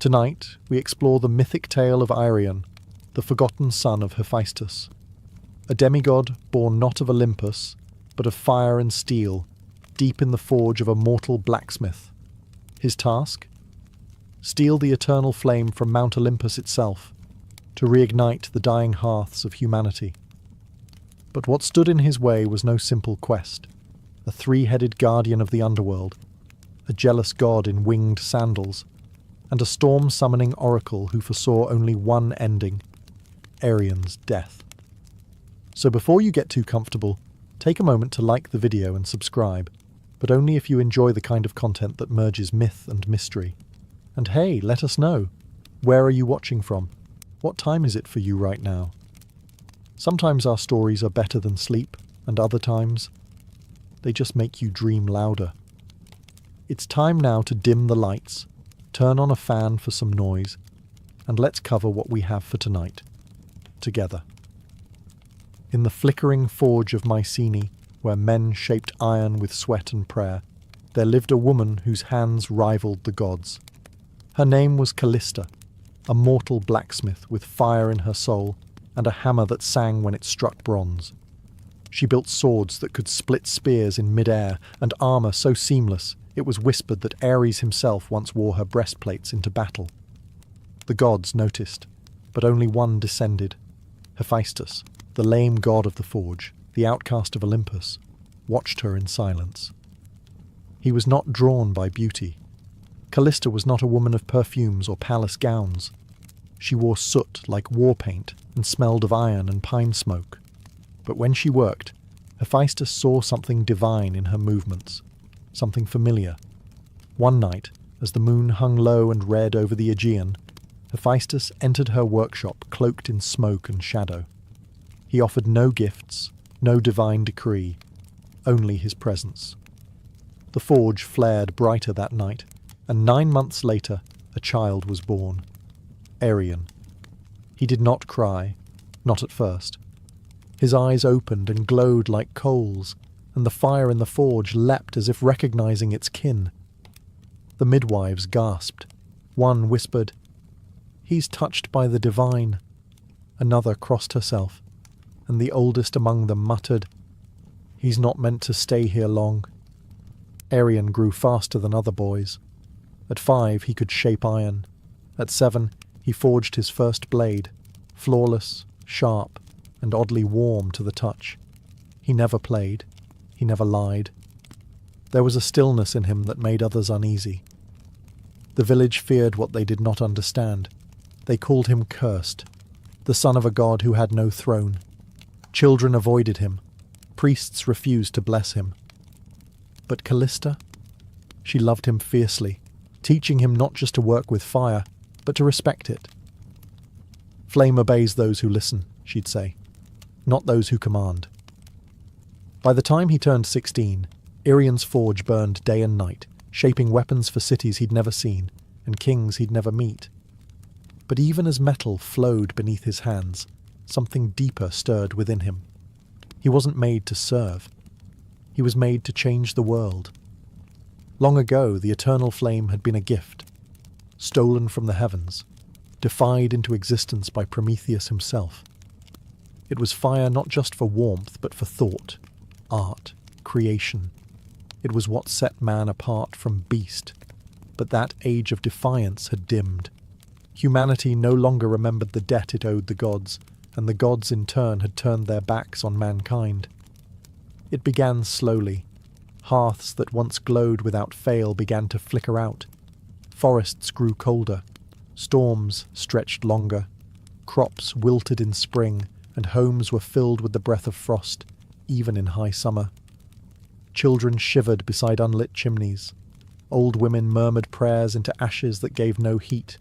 Tonight, we explore the mythic tale of Irion, the forgotten son of Hephaestus, a demigod born not of Olympus, but of fire and steel, deep in the forge of a mortal blacksmith. His task? Steal the eternal flame from Mount Olympus itself, to reignite the dying hearths of humanity. But what stood in his way was no simple quest. A three-headed guardian of the underworld, a jealous god in winged sandals, and a storm-summoning oracle who foresaw only one ending, Arion's death. So before you get too comfortable, take a moment to like the video and subscribe, but only if you enjoy the kind of content that merges myth and mystery. And hey, let us know. Where are you watching from? What time is it for you right now? Sometimes our stories are better than sleep, and other times, they just make you dream louder. It's time now to dim the lights, turn on a fan for some noise, and let's cover what we have for tonight, together. In the flickering forge of Mycenae, where men shaped iron with sweat and prayer, there lived a woman whose hands rivaled the gods. Her name was Callista, a mortal blacksmith with fire in her soul and a hammer that sang when it struck bronze. She built swords that could split spears in mid-air and armour so seamless it was whispered that Ares himself once wore her breastplates into battle. The gods noticed, but only one descended. Hephaestus, the lame god of the forge, the outcast of Olympus, watched her in silence. He was not drawn by beauty. Callista was not a woman of perfumes or palace gowns. She wore soot like war paint and smelled of iron and pine smoke. But when she worked, Hephaestus saw something divine in her movements, something familiar. One night, as the moon hung low and red over the Aegean, Hephaestus entered her workshop cloaked in smoke and shadow. He offered no gifts, no divine decree, only his presence. The forge flared brighter that night, and 9 months later, a child was born. Arion. He did not cry, not at first. His eyes opened and glowed like coals, and the fire in the forge leapt as if recognizing its kin. The midwives gasped. One whispered, "He's touched by the divine." Another crossed herself, and the oldest among them muttered, "He's not meant to stay here long." Arion grew faster than other boys. At 5, he could shape iron. At 7, he forged his first blade, flawless, sharp, and oddly warm to the touch. He never played. He never lied. There was a stillness in him that made others uneasy. The village feared what they did not understand. They called him cursed, the son of a god who had no throne. Children avoided him. Priests refused to bless him. But Callista? She loved him fiercely, teaching him not just to work with fire, but to respect it. "Flame obeys those who listen," she'd say, "not those who command." By the time he turned 16, Arion's forge burned day and night, shaping weapons for cities he'd never seen and kings he'd never meet. But even as metal flowed beneath his hands, something deeper stirred within him. He wasn't made to serve. He was made to change the world. Long ago, the eternal flame had been a gift, stolen from the heavens, defied into existence by Prometheus himself. It was fire not just for warmth, but for thought, art, creation. It was what set man apart from beast. But that age of defiance had dimmed. Humanity no longer remembered the debt it owed the gods, and the gods in turn had turned their backs on mankind. It began slowly. Hearths that once glowed without fail began to flicker out. Forests grew colder. Storms stretched longer. Crops wilted in spring, and homes were filled with the breath of frost, even in high summer. Children shivered beside unlit chimneys. Old women murmured prayers into ashes that gave no heat.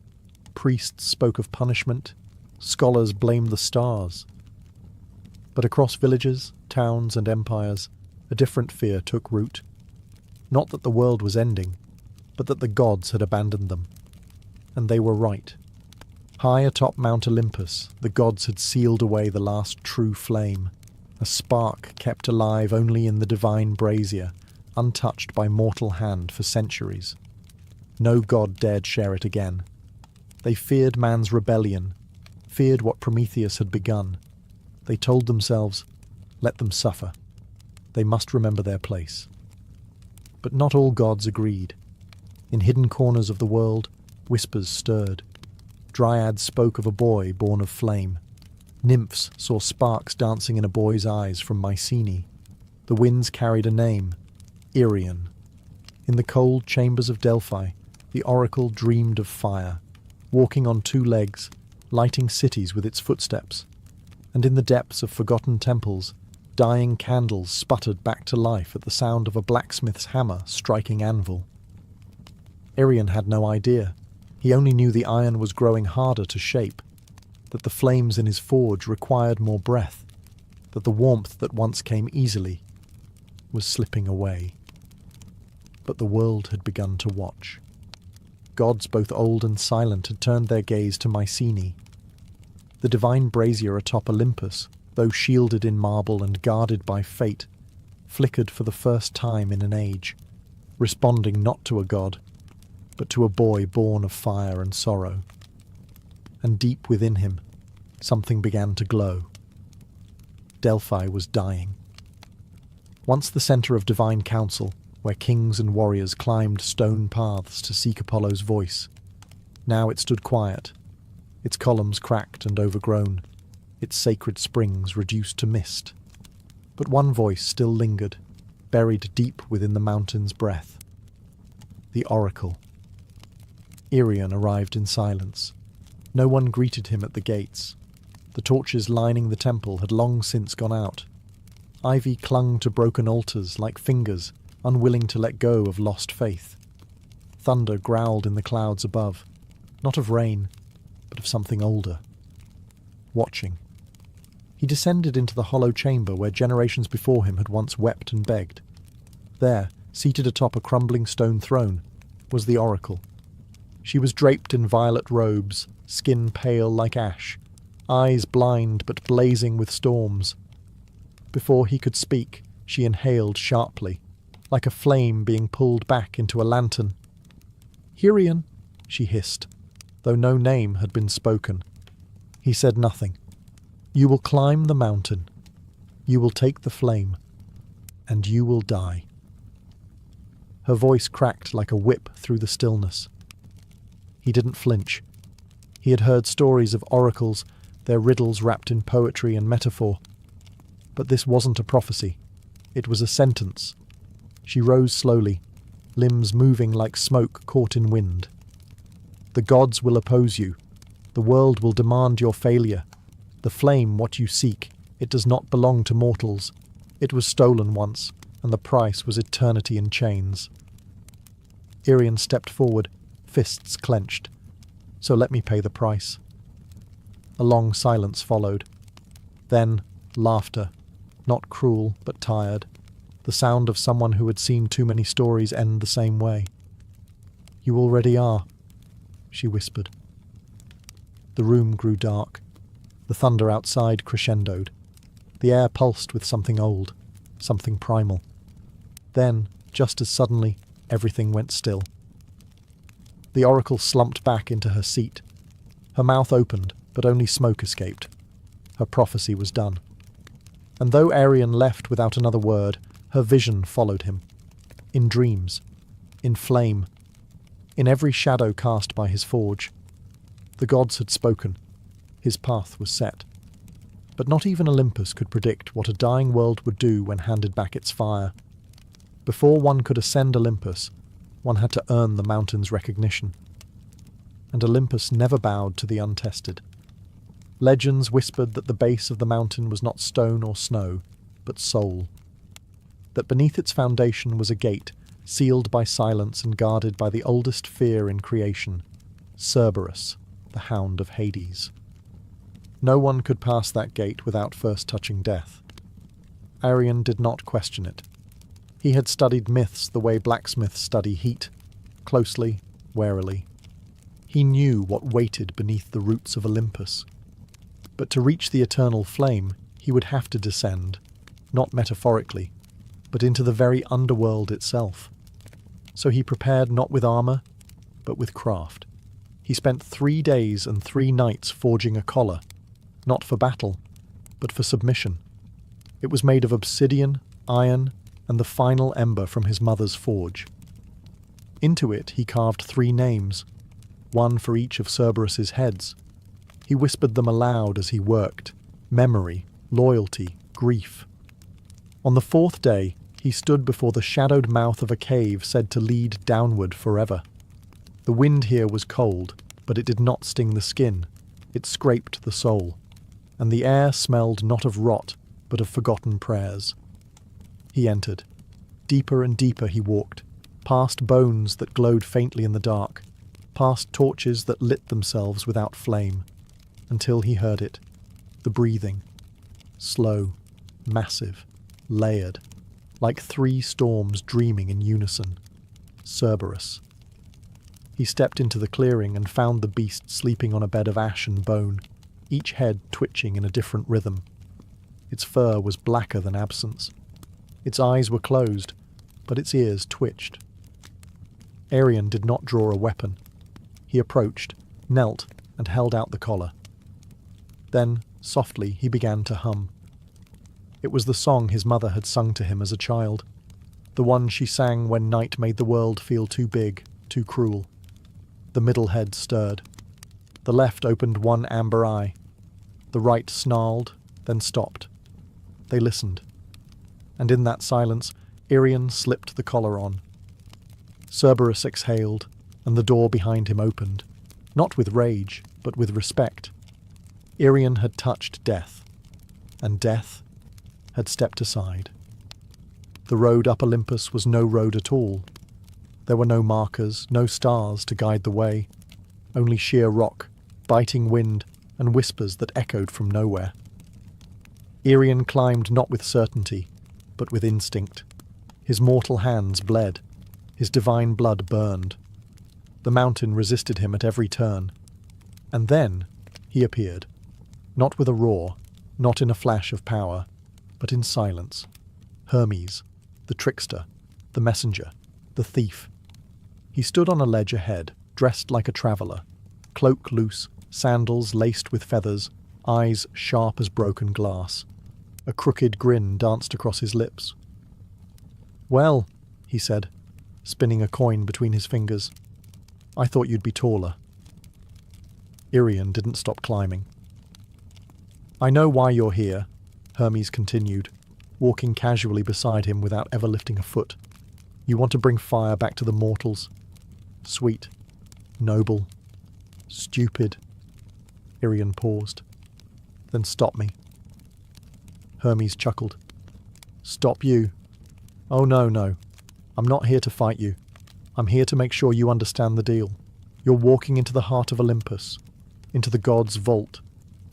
Priests spoke of punishment. Scholars blamed the stars. But across villages, towns, and empires, a different fear took root. Not that the world was ending, but that the gods had abandoned them. And they were right. High atop Mount Olympus, the gods had sealed away the last true flame, a spark kept alive only in the divine brazier, untouched by mortal hand for centuries. No god dared share it again. They feared man's rebellion, feared what Prometheus had begun. They told themselves, let them suffer. They must remember their place. But not all gods agreed. In hidden corners of the world, whispers stirred. Dryads spoke of a boy born of flame. Nymphs saw sparks dancing in a boy's eyes from Mycenae. The winds carried a name, Irion. In the cold chambers of Delphi, the oracle dreamed of fire, walking on two legs, lighting cities with its footsteps. And in the depths of forgotten temples, dying candles sputtered back to life at the sound of a blacksmith's hammer striking anvil. Irion had no idea. He only knew the iron was growing harder to shape, that the flames in his forge required more breath, that the warmth that once came easily was slipping away. But the world had begun to watch. Gods both old and silent had turned their gaze to Mycenae. The divine brazier atop Olympus, though shielded in marble and guarded by fate, flickered for the first time in an age, responding not to a god, but to a boy born of fire and sorrow. And deep within him, something began to glow. Delphi was dying. Once the centre of divine council, where kings and warriors climbed stone paths to seek Apollo's voice, now it stood quiet, its columns cracked and overgrown, its sacred springs reduced to mist. But one voice still lingered, buried deep within the mountain's breath. The oracle. Irion arrived in silence. No one greeted him at the gates. The torches lining the temple had long since gone out. Ivy clung to broken altars like fingers, unwilling to let go of lost faith. Thunder growled in the clouds above, not of rain, but of something older. Watching. He descended into the hollow chamber where generations before him had once wept and begged. There, seated atop a crumbling stone throne, was the oracle. She was draped in violet robes, skin pale like ash, eyes blind but blazing with storms. Before he could speak, she inhaled sharply, like a flame being pulled back into a lantern. "Irion," she hissed, though no name had been spoken. He said nothing. "You will climb the mountain. You will take the flame. And you will die." Her voice cracked like a whip through the stillness. He didn't flinch. He had heard stories of oracles, their riddles wrapped in poetry and metaphor. But this wasn't a prophecy. It was a sentence. She rose slowly, limbs moving like smoke caught in wind. "The gods will oppose you. The world will demand your failure. The flame, what you seek, it does not belong to mortals. It was stolen once, and the price was eternity in chains." Irion stepped forward, fists clenched. "So let me pay the price." A long silence followed. Then, laughter, not cruel but tired, the sound of someone who had seen too many stories end the same way. "You already are," she whispered. The room grew dark. The thunder outside crescendoed. The air pulsed with something old, something primal. Then, just as suddenly, everything went still. The oracle slumped back into her seat. Her mouth opened, but only smoke escaped. Her prophecy was done. And though Irion left without another word, her vision followed him. In dreams. In flame. In every shadow cast by his forge. The gods had spoken. His path was set. But not even Olympus could predict what a dying world would do when handed back its fire. Before one could ascend Olympus, one had to earn the mountain's recognition. And Olympus never bowed to the untested. Legends whispered that the base of the mountain was not stone or snow, but soul. That beneath its foundation was a gate, sealed by silence and guarded by the oldest fear in creation, Cerberus, the hound of Hades. No one could pass that gate without first touching death. Irion did not question it. He had studied myths the way blacksmiths study heat, closely, warily. He knew what waited beneath the roots of Olympus. But to reach the eternal flame, he would have to descend, not metaphorically, but into the very underworld itself. So he prepared not with armour, but with craft. He spent 3 days and 3 nights forging a collar, not for battle, but for submission. It was made of obsidian, iron, and the final ember from his mother's forge. Into it he carved 3 names, one for each of Cerberus's heads. He whispered them aloud as he worked: memory, loyalty, grief. On the 4th day, he stood before the shadowed mouth of a cave said to lead downward forever. The wind here was cold, but it did not sting the skin. It scraped the soul, and the air smelled not of rot, but of forgotten prayers. He entered. Deeper and deeper he walked, past bones that glowed faintly in the dark, past torches that lit themselves without flame, until he heard it, the breathing, slow, massive, layered, like 3 storms dreaming in unison. Cerberus. He stepped into the clearing and found the beast sleeping on a bed of ash and bone, each head twitching in a different rhythm. Its fur was blacker than absence. Its eyes were closed, but its ears twitched. Arian did not draw a weapon. He approached, knelt, and held out the collar. Then, softly, he began to hum. It was the song his mother had sung to him as a child, the one she sang when night made the world feel too big, too cruel. The middle head stirred. The left opened one amber eye. The right snarled, then stopped. They listened. And in that silence, Irian slipped the collar on. Cerberus exhaled, and the door behind him opened, not with rage, but with respect. Irian had touched death, and death had stepped aside. The road up Olympus was no road at all. There were no markers, no stars to guide the way, only sheer rock, biting wind, and whispers that echoed from nowhere. Irian climbed not with certainty, but with instinct. His mortal hands bled. His divine blood burned. The mountain resisted him at every turn. And then he appeared, not with a roar, not in a flash of power, but in silence. Hermes, the trickster, the messenger, the thief. He stood on a ledge ahead, dressed like a traveller, cloak loose, sandals laced with feathers, eyes sharp as broken glass. A crooked grin danced across his lips. "Well," he said, spinning a coin between his fingers, "I thought you'd be taller." Irian didn't stop climbing. "I know why you're here," Hermes continued, walking casually beside him without ever lifting a foot. "You want to bring fire back to the mortals. Sweet, noble, stupid." Irian paused. "Then stop me." Hermes chuckled. "Stop you? Oh no. I'm not here to fight you. I'm here to make sure you understand the deal. You're walking into the heart of Olympus, into the gods' vault,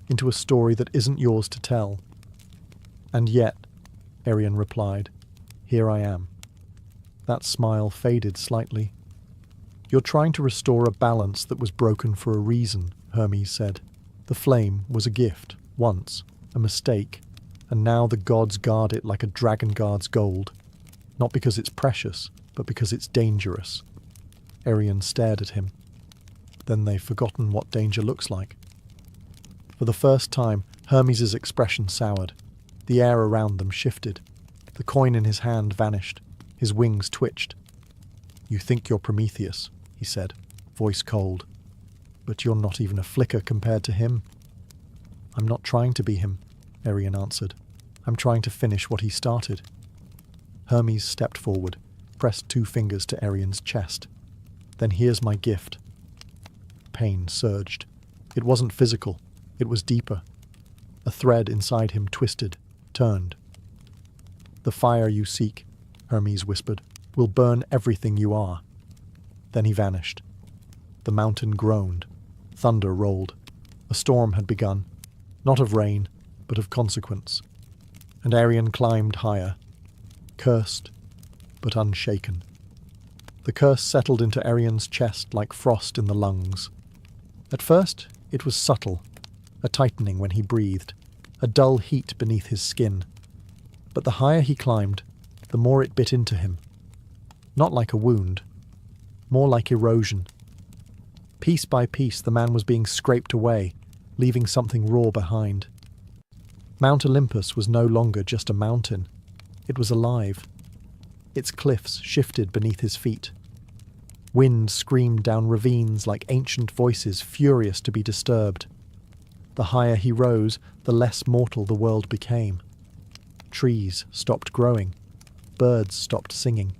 into a story that isn't yours to tell. And yet," Irian replied, "here I am." That smile faded slightly. "You're trying to restore a balance that was broken for a reason," Hermes said. "The flame was a gift, once, a mistake, and now the gods guard it like a dragon guards gold. Not because it's precious, but because it's dangerous." Irian stared at him. Then they've forgotten what danger looks like. For the first time, Hermes' expression soured. The air around them shifted. The coin in his hand vanished. His wings twitched. "You think you're Prometheus," he said, voice cold. "But you're not even a flicker compared to him." "I'm not trying to be him," Irian answered. "I'm trying to finish what he started." Hermes stepped forward, pressed 2 fingers to Irian's chest. "Then here's my gift." Pain surged. It wasn't physical. It was deeper. A thread inside him twisted, turned. "The fire you seek," Hermes whispered, "will burn everything you are." Then he vanished. The mountain groaned. Thunder rolled. A storm had begun, not of rain, but of consequence. And Irian climbed higher, cursed, but unshaken. The curse settled into Irian's chest like frost in the lungs. At first, it was subtle, a tightening when he breathed, a dull heat beneath his skin. But the higher he climbed, the more it bit into him. Not like a wound, more like erosion. Piece by piece, the man was being scraped away, leaving something raw behind. Mount Olympus was no longer just a mountain. It was alive. Its cliffs shifted beneath his feet. Wind screamed down ravines like ancient voices furious to be disturbed. The higher he rose, the less mortal the world became. Trees stopped growing. Birds stopped singing.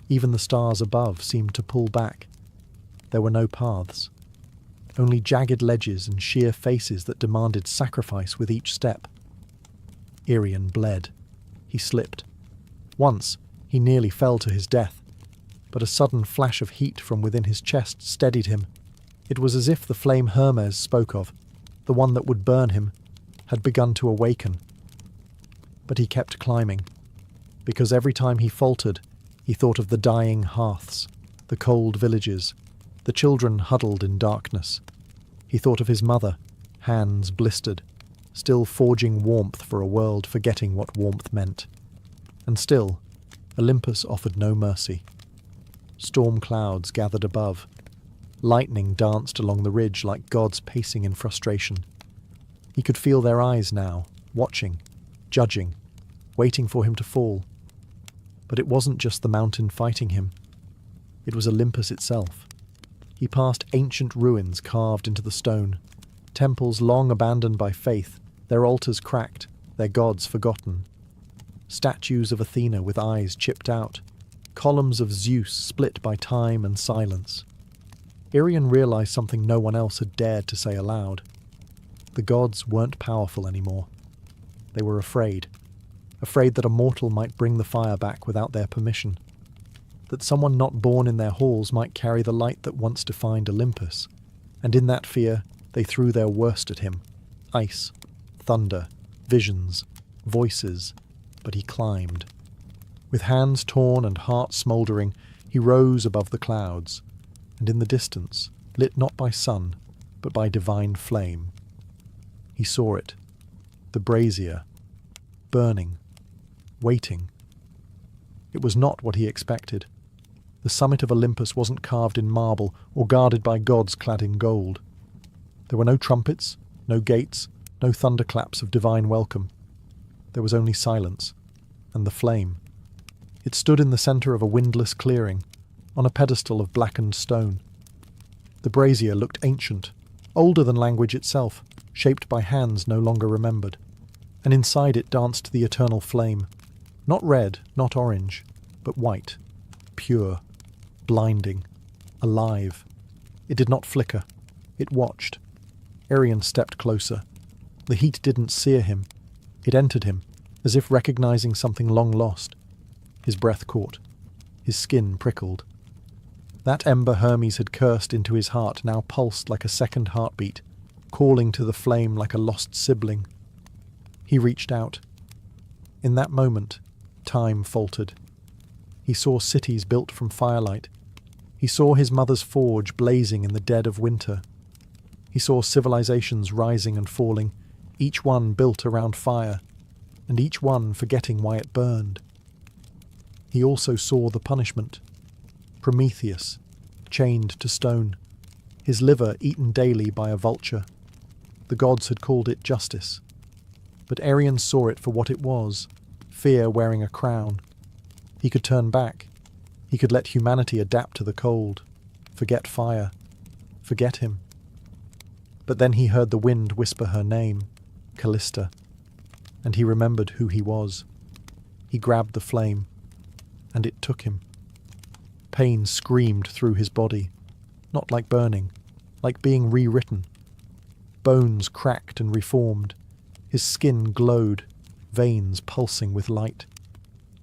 Even the stars above seemed to pull back. There were no paths. Only jagged ledges and sheer faces that demanded sacrifice with each step. Irian bled. He slipped. Once, he nearly fell to his death, but a sudden flash of heat from within his chest steadied him. It was as if the flame Hermes spoke of, the one that would burn him, had begun to awaken. But he kept climbing, because every time he faltered, he thought of the dying hearths, the cold villages, the children huddled in darkness. He thought of his mother, hands blistered, still forging warmth for a world forgetting what warmth meant. And still, Olympus offered no mercy. Storm clouds gathered above. Lightning danced along the ridge like gods pacing in frustration. He could feel their eyes now, watching, judging, waiting for him to fall. But it wasn't just the mountain fighting him. It was Olympus itself. He passed ancient ruins carved into the stone, temples long abandoned by faith, their altars cracked, their gods forgotten. Statues of Athena with eyes chipped out, columns of Zeus split by time and silence. Irian realized something no one else had dared to say aloud. The gods weren't powerful anymore. They were afraid that a mortal might bring the fire back without their permission, that someone not born in their halls might carry the light that once defined Olympus, and in that fear they threw their worst at him. Ice, thunder, visions, voices, but he climbed. With hands torn and heart smouldering, he rose above the clouds, and in the distance, lit not by sun, but by divine flame. He saw it, the brazier, burning, waiting. It was not what he expected. The summit of Olympus wasn't carved in marble or guarded by gods clad in gold. There were no trumpets, no gates, no thunderclaps of divine welcome. There was only silence, and the flame. It stood in the centre of a windless clearing, on a pedestal of blackened stone. The brazier looked ancient, older than language itself, shaped by hands no longer remembered, and inside it danced the eternal flame, not red, not orange, but white, pure, blinding, alive. It did not flicker. It watched. Irian stepped closer. The heat didn't sear him. It entered him, as if recognizing something long lost. His breath caught. His skin prickled. That ember Hermes had cursed into his heart now pulsed like a second heartbeat, calling to the flame like a lost sibling. He reached out. In that moment, time faltered. He saw cities built from firelight. He saw his mother's forge blazing in the dead of winter. He saw civilizations rising and falling, each one built around fire, and each one forgetting why it burned. He also saw the punishment. Prometheus, chained to stone, his liver eaten daily by a vulture. The gods had called it justice. But Irian saw it for what it was, fear wearing a crown. He could turn back. He could let humanity adapt to the cold, forget fire, forget him. But then he heard the wind whisper her name, Callista, and he remembered who he was. He grabbed the flame, and it took him. Pain screamed through his body, not like burning, like being rewritten. Bones cracked and reformed. His skin glowed, veins pulsing with light.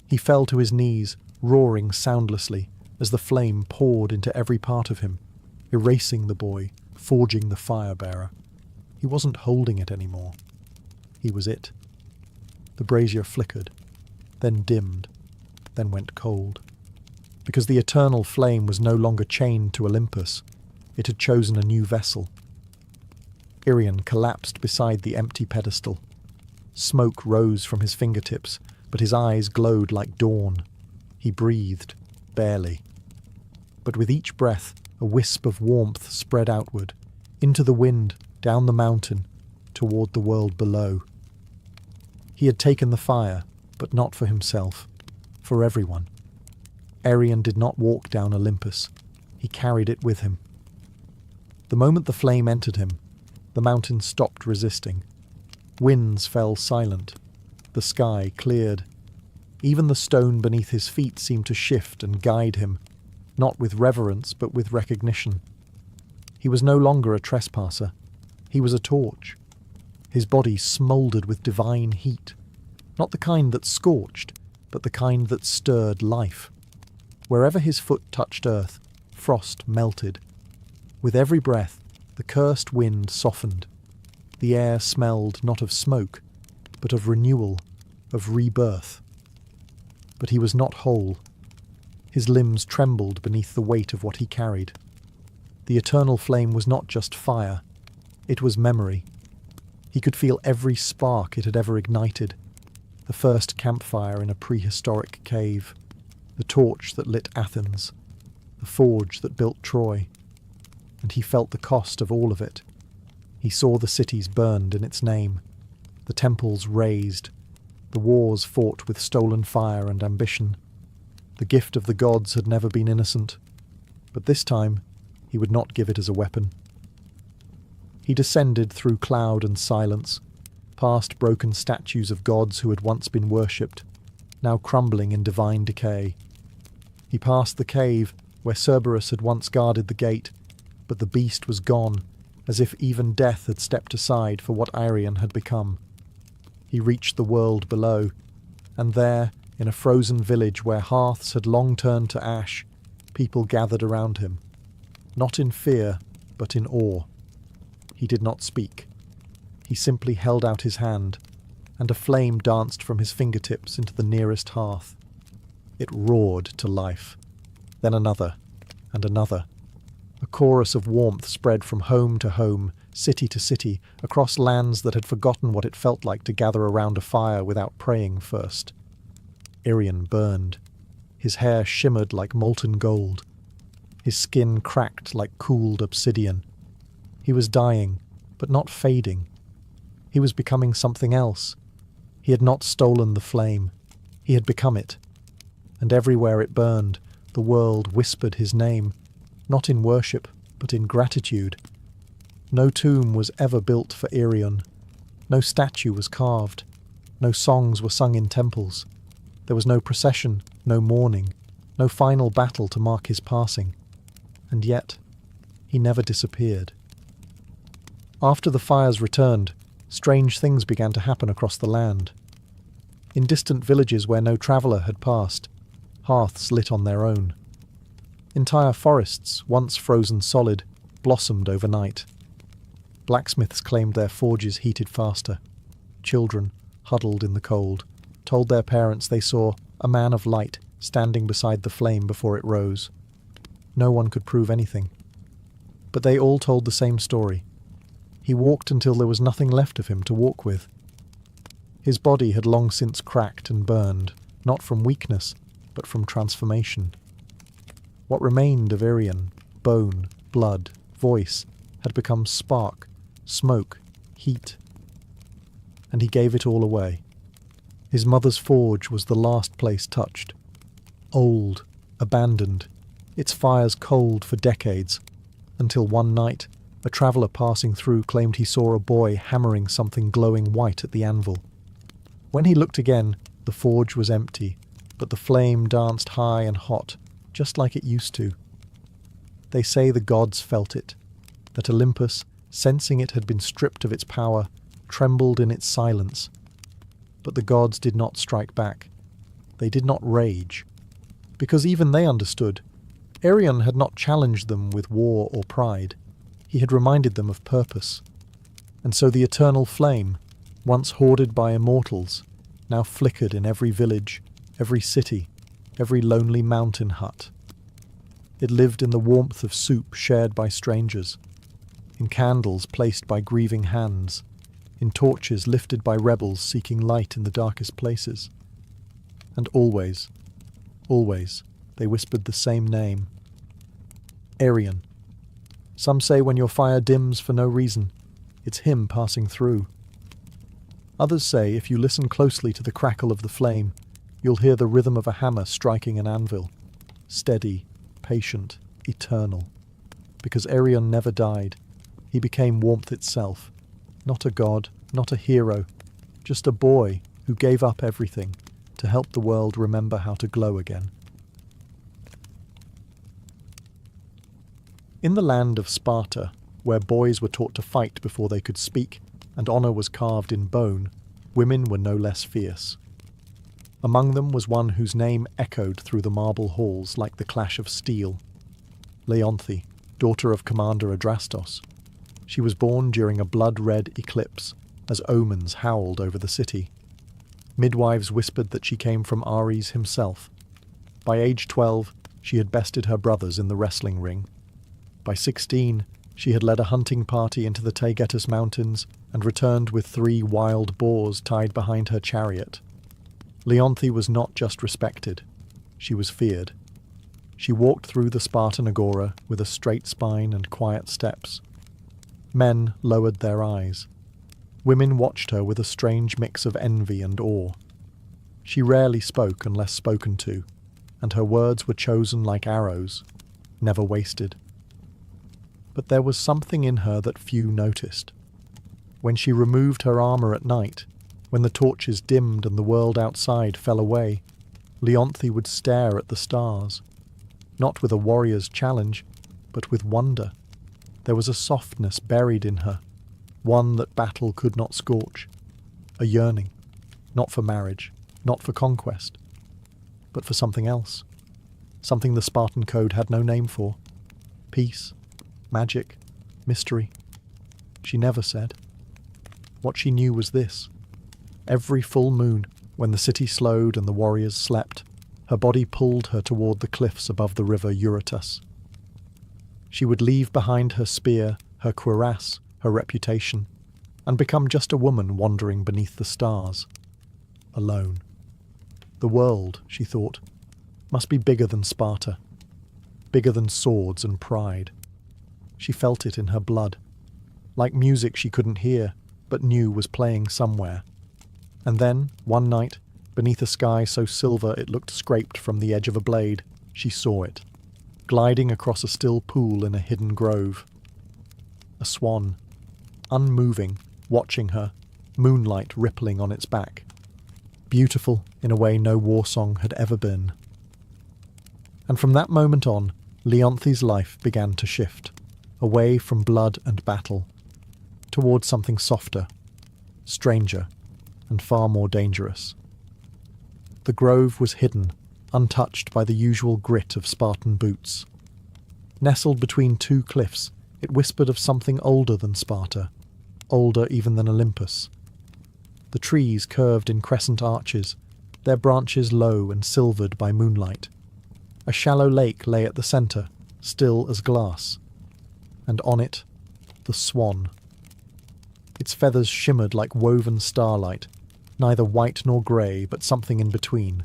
He fell to his knees, roaring soundlessly, as the flame poured into every part of him, erasing the boy, forging the fire-bearer. He wasn't holding it anymore. He was it. The brazier flickered, then dimmed, then went cold. Because the eternal flame was no longer chained to Olympus, it had chosen a new vessel. Irian collapsed beside the empty pedestal. Smoke rose from his fingertips, but his eyes glowed like dawn. He breathed, barely. But with each breath, A wisp of warmth spread outward, into the wind, down the mountain, toward the world below. He had taken the fire, but not for himself, for everyone. Arion did not walk down Olympus. He carried it with him. The moment the flame entered him, the mountain stopped resisting. Winds fell silent. The sky cleared. Even the stone beneath his feet seemed to shift and guide him, not with reverence but with recognition. He was no longer a trespasser. He was a torch. His body smouldered with divine heat, not the kind that scorched, but the kind that stirred life. Wherever his foot touched earth, frost melted. With every breath, the cursed wind softened. The air smelled not of smoke, but of renewal, of rebirth. But he was not whole. His limbs trembled beneath the weight of what he carried. The eternal flame was not just fire, it was memory. He could feel every spark it had ever ignited. The first campfire in a prehistoric cave, the torch that lit Athens, the forge that built Troy. And he felt the cost of all of it. He saw the cities burned in its name, the temples razed, the wars fought with stolen fire and ambition. The gift of the gods had never been innocent, but this time he would not give it as a weapon. He descended through cloud and silence, past broken statues of gods who had once been worshipped, now crumbling in divine decay. He passed the cave where Cerberus had once guarded the gate, but the beast was gone, as if even death had stepped aside for what Arion had become. He reached the world below, and there, in a frozen village where hearths had long turned to ash, people gathered around him, not in fear, but in awe. He did not speak. He simply held out his hand, and a flame danced from his fingertips into the nearest hearth. It roared to life. Then another, and another. A chorus of warmth spread from home to home, city to city, across lands that had forgotten what it felt like to gather around a fire without praying first. Arion burned. His hair shimmered like molten gold. His skin cracked like cooled obsidian. He was dying, but not fading. He was becoming something else. He had not stolen the flame. He had become it. And everywhere it burned, the world whispered his name, not in worship, but in gratitude. No tomb was ever built for Arion. No statue was carved. No songs were sung in temples. There was no procession, no mourning, no final battle to mark his passing. And yet, he never disappeared. After the fires returned, strange things began to happen across the land. In distant villages where no traveller had passed, hearths lit on their own. Entire forests, once frozen solid, blossomed overnight. Blacksmiths claimed their forges heated faster. Children, huddled in the cold, told their parents they saw a man of light standing beside the flame before it rose. No one could prove anything. But they all told the same story. He walked until there was nothing left of him to walk with. His body had long since cracked and burned, not from weakness, but from transformation. What remained of Arion, bone, blood, voice, had become spark, smoke, heat. And he gave it all away. His mother's forge was the last place touched. Old, abandoned, its fires cold for decades, until one night a traveller passing through claimed he saw a boy hammering something glowing white at the anvil. When he looked again, the forge was empty, but the flame danced high and hot, just like it used to. They say the gods felt it, that Olympus, sensing it had been stripped of its power, trembled in its silence. But the gods did not strike back. They did not rage. Because even they understood. Arion had not challenged them with war or pride. He had reminded them of purpose. And so the eternal flame, once hoarded by immortals, now flickered in every village, every city, every lonely mountain hut. It lived in the warmth of soup shared by strangers, in candles placed by grieving hands, in torches lifted by rebels seeking light in the darkest places. And always, always, they whispered the same name. Arion. Some say when your fire dims for no reason, it's him passing through. Others say if you listen closely to the crackle of the flame, you'll hear the rhythm of a hammer striking an anvil. Steady, patient, eternal. Because Arion never died. He became warmth itself. Not a god, not a hero, just a boy who gave up everything to help the world remember how to glow again. In the land of Sparta, where boys were taught to fight before they could speak, and honour was carved in bone, women were no less fierce. Among them was one whose name echoed through the marble halls like the clash of steel. Leonthe, daughter of Commander Adrastos. She was born during a blood-red eclipse, as omens howled over the city. Midwives whispered that she came from Ares himself. By age 12, she had bested her brothers in the wrestling ring. By 16, she had led a hunting party into the Taygetus Mountains and returned with 3 wild boars tied behind her chariot. Leonthe was not just respected, she was feared. She walked through the Spartan agora with a straight spine and quiet steps. Men lowered their eyes. Women watched her with a strange mix of envy and awe. She rarely spoke unless spoken to, and her words were chosen like arrows, never wasted. But there was something in her that few noticed. When she removed her armour at night, when the torches dimmed and the world outside fell away, Leonthe would stare at the stars, not with a warrior's challenge, but with wonder. There was a softness buried in her, one that battle could not scorch, a yearning, not for marriage, not for conquest, but for something else, something the Spartan code had no name for. Peace, magic, mystery. She never said. What she knew was this. Every full moon, when the city slowed and the warriors slept, her body pulled her toward the cliffs above the river Eurotas. She would leave behind her spear, her cuirass, her reputation, and become just a woman wandering beneath the stars. Alone. The world, she thought, must be bigger than Sparta, bigger than swords and pride. She felt it in her blood, like music she couldn't hear, but knew was playing somewhere. And then, one night, beneath a sky so silver it looked scraped from the edge of a blade, she saw it, gliding across a still pool in a hidden grove. A swan, unmoving, watching her, moonlight rippling on its back. Beautiful in a way no war song had ever been. And from that moment on, Leonthe's life began to shift, away from blood and battle, towards something softer, stranger, and far more dangerous. The grove was hidden, untouched by the usual grit of Spartan boots. Nestled between 2 cliffs, it whispered of something older than Sparta, older even than Olympus. The trees curved in crescent arches, their branches low and silvered by moonlight. A shallow lake lay at the centre, still as glass, and on it, the swan. Its feathers shimmered like woven starlight, neither white nor grey, but something in between.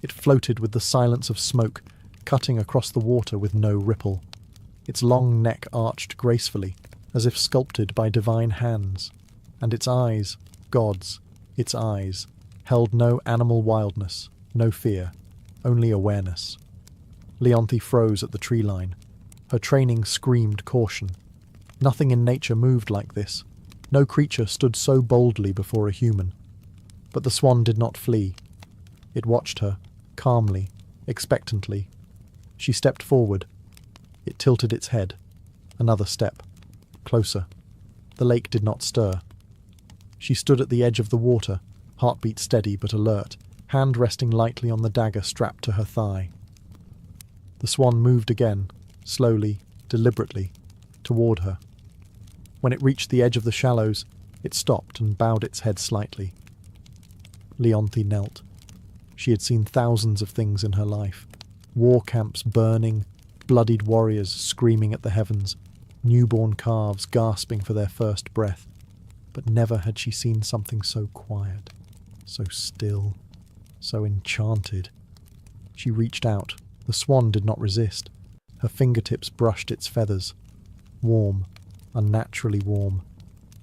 It floated with the silence of smoke, cutting across the water with no ripple. Its long neck arched gracefully, as if sculpted by divine hands, and its eyes, gods, its eyes, held no animal wildness, no fear, only awareness. Leonthe froze at the tree line. Her training screamed caution. Nothing in nature moved like this. No creature stood so boldly before a human. But the swan did not flee. It watched her, calmly, expectantly. She stepped forward. It tilted its head. Another step. Closer. The lake did not stir. She stood at the edge of the water, heartbeat steady but alert, hand resting lightly on the dagger strapped to her thigh. The swan moved again, slowly, deliberately, toward her. When it reached the edge of the shallows, it stopped and bowed its head slightly. Leonthe knelt. She had seen thousands of things in her life. War camps burning, bloodied warriors screaming at the heavens, newborn calves gasping for their first breath. But never had she seen something so quiet, so still, so enchanted. She reached out. The swan did not resist. Her fingertips brushed its feathers. warm, unnaturally warm,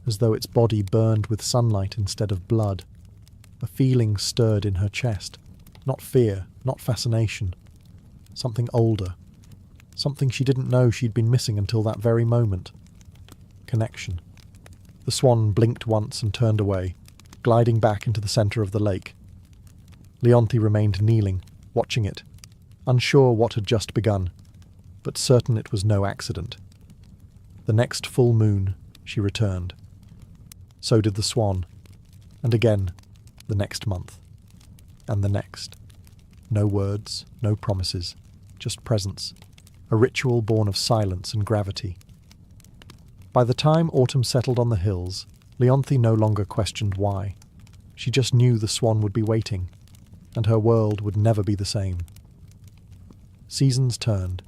as though its body burned with sunlight instead of blood. A feeling stirred in her chest, not fear, not fascination, something older, something she didn't know she'd been missing until that very moment. Connection. The swan blinked once and turned away, gliding back into the centre of the lake. Leonthe remained kneeling, watching it, unsure what had just begun, but certain it was no accident. The next full moon, she returned. So did the swan, and again, the next month, and the next. No words, no promises, just presence, a ritual born of silence and gravity. By the time autumn settled on the hills, Leonthe no longer questioned why. She just knew the swan would be waiting, and her world would never be the same. Seasons turned,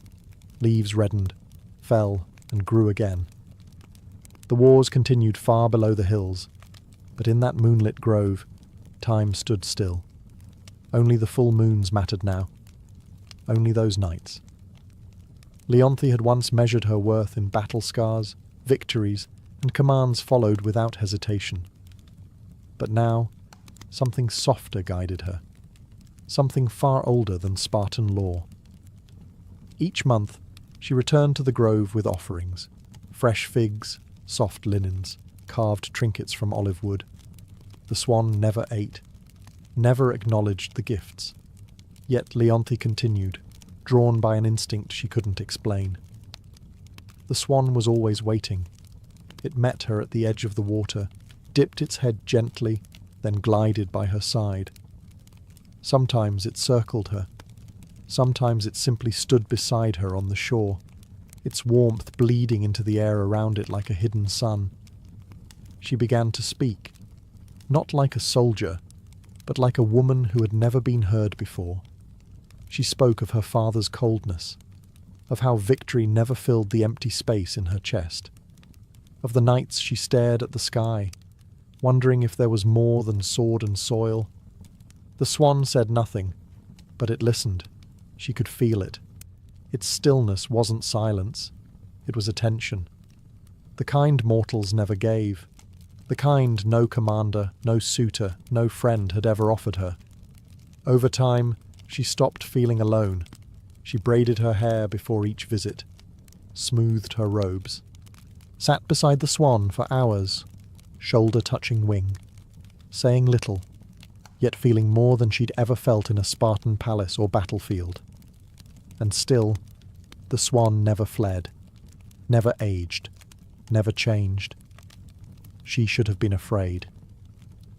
leaves reddened, fell, and grew again. The wars continued far below the hills, but in that moonlit grove, time stood still. Only the full moons mattered now. Only those nights. Leonthe had once measured her worth in battle scars, victories, and commands followed without hesitation. But now, something softer guided her. Something far older than Spartan law. Each month, she returned to the grove with offerings. Fresh figs, soft linens, carved trinkets from olive wood. The swan never ate, never acknowledged the gifts. Yet Leonthe continued, drawn by an instinct she couldn't explain. The swan was always waiting. It met her at the edge of the water, dipped its head gently, then glided by her side. Sometimes it circled her. Sometimes it simply stood beside her on the shore, its warmth bleeding into the air around it like a hidden sun. She began to speak, not like a soldier, but like a woman who had never been heard before. She spoke of her father's coldness, of how victory never filled the empty space in her chest, of the nights she stared at the sky, wondering if there was more than sword and soil. The swan said nothing, but it listened. She could feel it. Its stillness wasn't silence. It was attention. The kind mortals never gave. The kind no commander, no suitor, no friend had ever offered her. Over time, she stopped feeling alone. She braided her hair before each visit, smoothed her robes, sat beside the swan for hours, shoulder touching wing, saying little, yet feeling more than she'd ever felt in a Spartan palace or battlefield. And still, the swan never fled, never aged, never changed. She should have been afraid.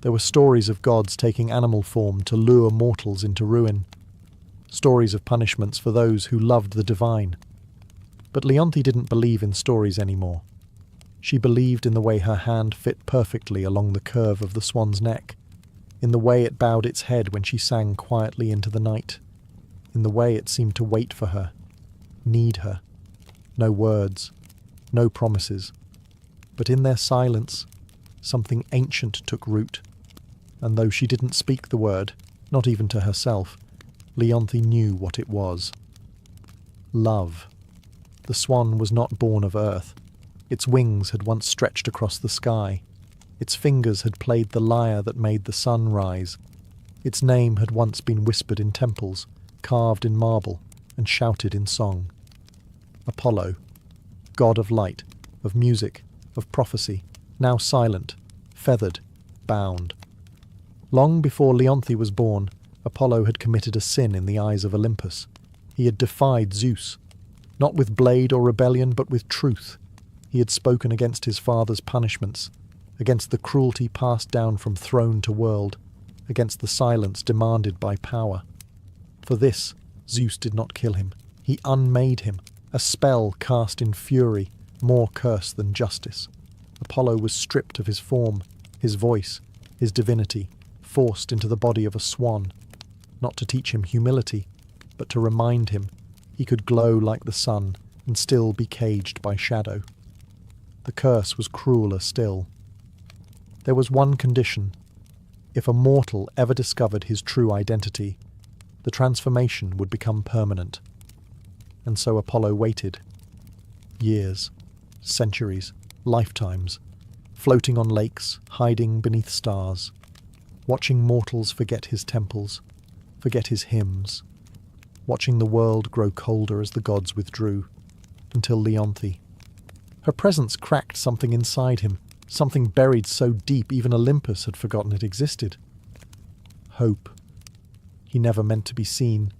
There were stories of gods taking animal form to lure mortals into ruin, stories of punishments for those who loved the divine. But Leonthe didn't believe in stories anymore. She believed in the way her hand fit perfectly along the curve of the swan's neck, in the way it bowed its head when she sang quietly into the night, in the way it seemed to wait for her, need her. No words, no promises, but in their silence, something ancient took root, and though she didn't speak the word, not even to herself, Leonthe knew what it was. Love. The swan was not born of earth. Its wings had once stretched across the sky. Its fingers had played the lyre that made the sun rise. Its name had once been whispered in temples, carved in marble, and shouted in song. Apollo, god of light, of music, of prophecy, now silent, feathered, bound. Long before Leonthe was born, Apollo had committed a sin in the eyes of Olympus. He had defied Zeus, not with blade or rebellion, but with truth. He had spoken against his father's punishments, against the cruelty passed down from throne to world, against the silence demanded by power. For this, Zeus did not kill him. He unmade him, a spell cast in fury, more curse than justice. Apollo was stripped of his form, his voice, his divinity, forced into the body of a swan, not to teach him humility, but to remind him he could glow like the sun and still be caged by shadow. The curse was crueler still. There was one condition. If a mortal ever discovered his true identity, the transformation would become permanent. And so Apollo waited. Years. centuries, lifetimes, floating on lakes, hiding beneath stars, watching mortals forget his temples, forget his hymns, watching the world grow colder as the gods withdrew, until Leonthe. Her presence cracked something inside him, something buried so deep even Olympus had forgotten it existed. Hope. He never meant to be seen,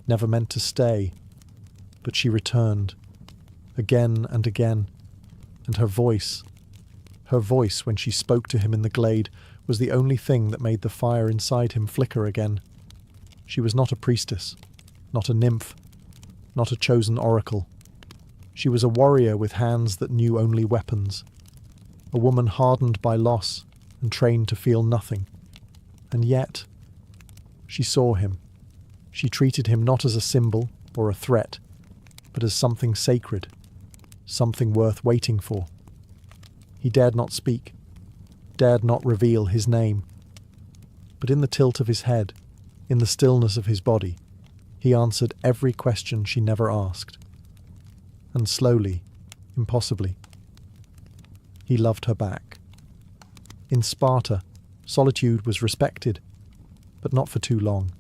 never meant to stay, but she returned, again and again, and her voice when she spoke to him in the glade, was the only thing that made the fire inside him flicker again. She was not a priestess, not a nymph, not a chosen oracle. She was a warrior with hands that knew only weapons, a woman hardened by loss and trained to feel nothing. And yet, she saw him. She treated him not as a symbol or a threat, but as something sacred, something worth waiting for. He dared not speak, dared not reveal his name. But in the tilt of his head, in the stillness of his body, he answered every question she never asked. And slowly, impossibly, he loved her back. In Sparta, solitude was respected, but not for too long.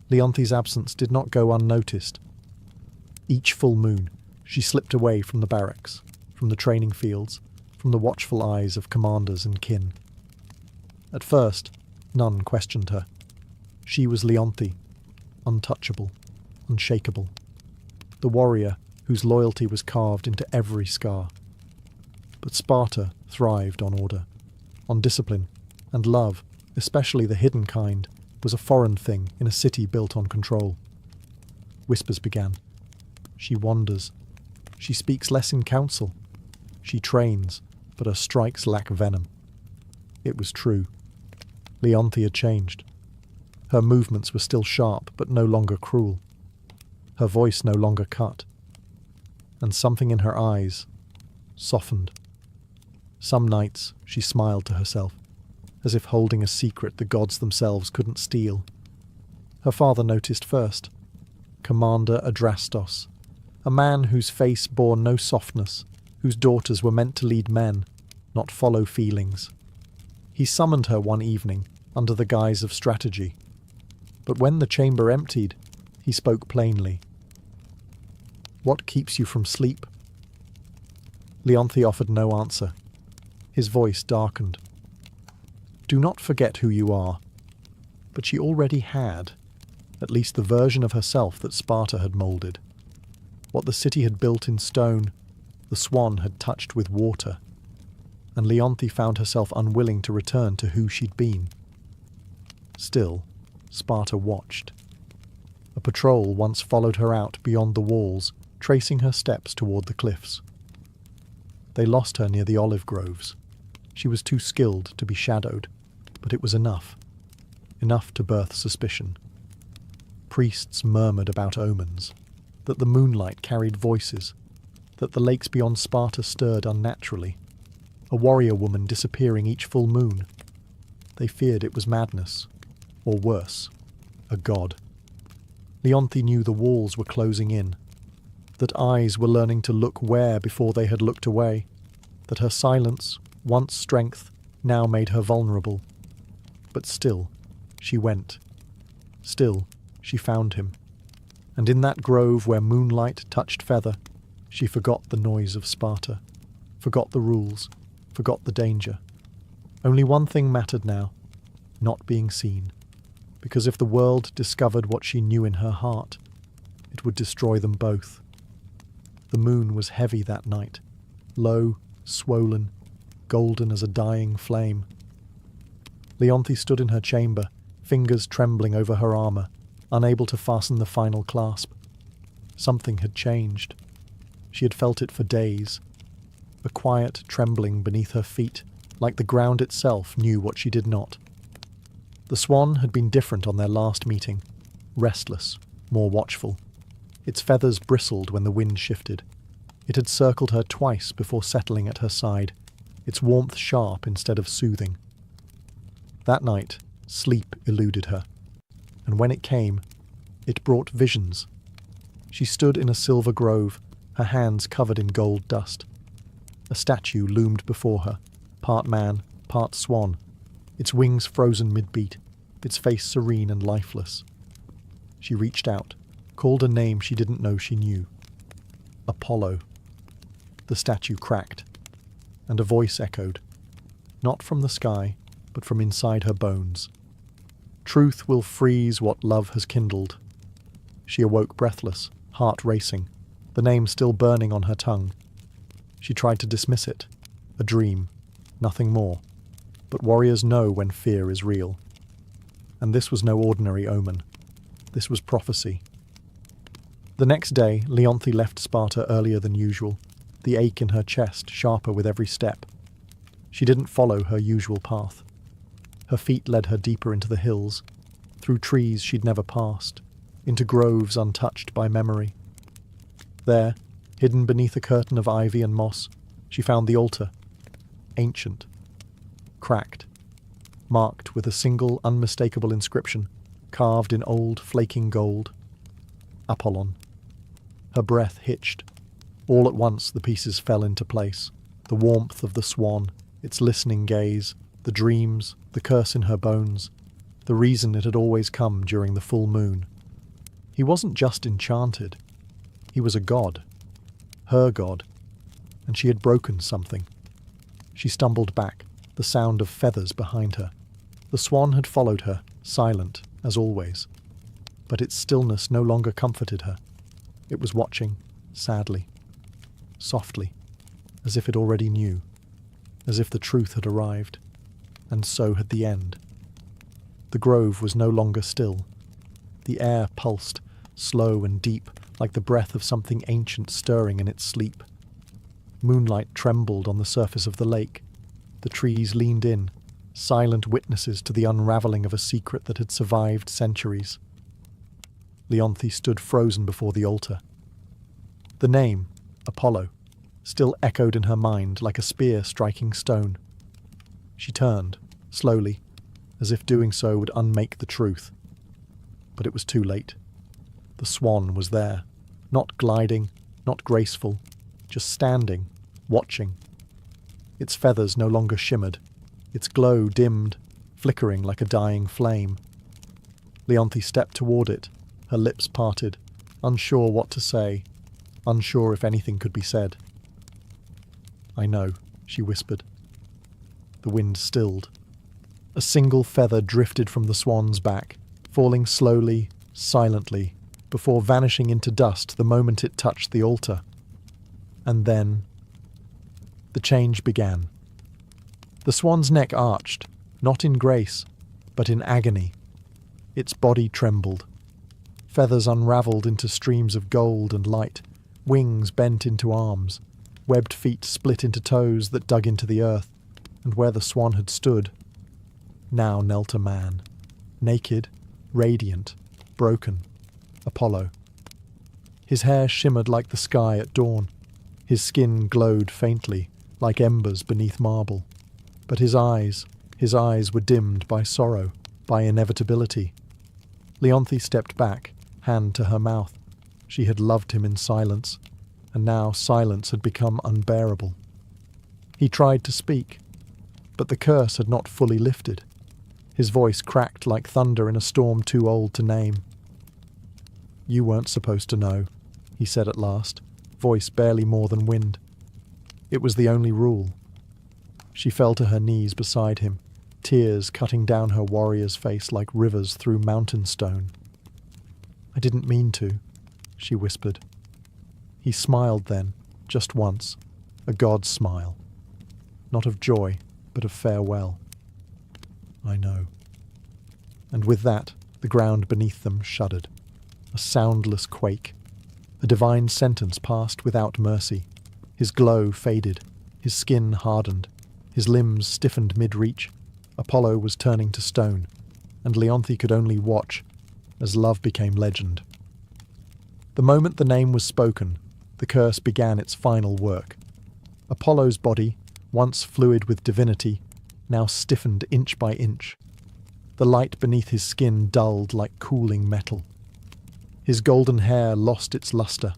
Leonthe's absence did not go unnoticed. Each full moon, she slipped away from the barracks, from the training fields, from the watchful eyes of commanders and kin. At first, none questioned her. She was Leonthe, untouchable, unshakable, the warrior whose loyalty was carved into every scar. But Sparta thrived on order, on discipline, and love, especially the hidden kind, was a foreign thing in a city built on control. Whispers began. She wanders. She speaks less in council. She trains, but her strikes lack venom. It was true. Leonthe had changed. Her movements were still sharp, but no longer cruel. Her voice no longer cut. And something in her eyes softened. Some nights she smiled to herself, as if holding a secret the gods themselves couldn't steal. Her father noticed first. Commander Adrastos, a man whose face bore no softness, whose daughters were meant to lead men, not follow feelings. He summoned her one evening, under the guise of strategy. But when the chamber emptied, he spoke plainly. "What keeps you from sleep?" Leonthe offered no answer. His voice darkened. "Do not forget who you are." But she already had, at least the version of herself that Sparta had moulded. What the city had built in stone, the swan had touched with water, and Leonthe found herself unwilling to return to who she'd been. Still, Sparta watched. A patrol once followed her out beyond the walls, tracing her steps toward the cliffs. They lost her near the olive groves. She was too skilled to be shadowed, but it was enough. Enough to birth suspicion. Priests murmured about omens, that the moonlight carried voices, that the lakes beyond Sparta stirred unnaturally, a warrior woman disappearing each full moon. They feared it was madness, or worse, a god. Leonthe knew the walls were closing in, that eyes were learning to look where before they had looked away, that her silence, once strength, now made her vulnerable. But still, she went. Still, she found him. And in that grove where moonlight touched feather, she forgot the noise of Sparta, forgot the rules, forgot the danger. Only one thing mattered now, not being seen, because if the world discovered what she knew in her heart, it would destroy them both. The moon was heavy that night, low, swollen, golden as a dying flame. Leonthe stood in her chamber, fingers trembling over her armour, unable to fasten the final clasp. Something had changed. She had felt it for days. A quiet trembling beneath her feet, like the ground itself knew what she did not. The swan had been different on their last meeting, restless, more watchful. Its feathers bristled when the wind shifted. It had circled her twice before settling at her side, its warmth sharp instead of soothing. That night, sleep eluded her, and when it came, it brought visions. She stood in a silver grove, her hands covered in gold dust. A statue loomed before her, part man, part swan, its wings frozen mid-beat, its face serene and lifeless. She reached out, called a name she didn't know she knew. Apollo. The statue cracked, and a voice echoed, not from the sky, but from inside her bones. Truth will freeze what love has kindled. She awoke breathless, heart racing, the name still burning on her tongue. She tried to dismiss it. A dream, nothing more. But warriors know when fear is real. And this was no ordinary omen. This was prophecy. The next day, Leonthe left Sparta earlier than usual, the ache in her chest sharper with every step. She didn't follow her usual path. Her feet led her deeper into the hills, through trees she'd never passed, into groves untouched by memory. There, hidden beneath a curtain of ivy and moss, she found the altar, ancient, cracked, marked with a single unmistakable inscription, carved in old flaking gold. Apollon. Her breath hitched. All at once the pieces fell into place. The warmth of the swan, its listening gaze, the dreams, the curse in her bones, the reason it had always come during the full moon. He wasn't just enchanted. He was a god. Her god. And she had broken something. She stumbled back, the sound of feathers behind her. The swan had followed her, silent, as always. But its stillness no longer comforted her. It was watching, sadly, softly, as if it already knew, as if the truth had arrived, and so had the end. The grove was no longer still. The air pulsed, slow and deep, like the breath of something ancient stirring in its sleep. Moonlight trembled on the surface of the lake. The trees leaned in, silent witnesses to the unravelling of a secret that had survived centuries. Leonthe stood frozen before the altar. The name, Apollo, still echoed in her mind like a spear striking stone. She turned, slowly, as if doing so would unmake the truth. But it was too late. The swan was there, not gliding, not graceful, just standing, watching. Its feathers no longer shimmered, its glow dimmed, flickering like a dying flame. Leonthe stepped toward it, her lips parted, unsure what to say, unsure if anything could be said. "I know," she whispered. The wind stilled. A single feather drifted from the swan's back, falling slowly, silently, before vanishing into dust the moment it touched the altar. And then the change began. The swan's neck arched, not in grace, but in agony. Its body trembled. Feathers unravelled into streams of gold and light, wings bent into arms, webbed feet split into toes that dug into the earth, and where the swan had stood, now knelt a man, naked, radiant, broken, Apollo. His hair shimmered like the sky at dawn. His skin glowed faintly, like embers beneath marble. But his eyes were dimmed by sorrow, by inevitability. Leonthe stepped back, hand to her mouth. She had loved him in silence, and now silence had become unbearable. He tried to speak, but the curse had not fully lifted. His voice cracked like thunder in a storm too old to name. "You weren't supposed to know," he said at last, voice barely more than wind. It was the only rule. She fell to her knees beside him, tears cutting down her warrior's face like rivers through mountain stone. "I didn't mean to," she whispered. He smiled then, just once, a god's smile. Not of joy, but of farewell. "I know." And with that, the ground beneath them shuddered. A soundless quake. A divine sentence passed without mercy. His glow faded. His skin hardened. His limbs stiffened mid-reach. Apollo was turning to stone, and Leonthe could only watch as love became legend. The moment the name was spoken, the curse began its final work. Apollo's body, once fluid with divinity, now stiffened inch by inch. The light beneath his skin dulled like cooling metal. His golden hair lost its luster,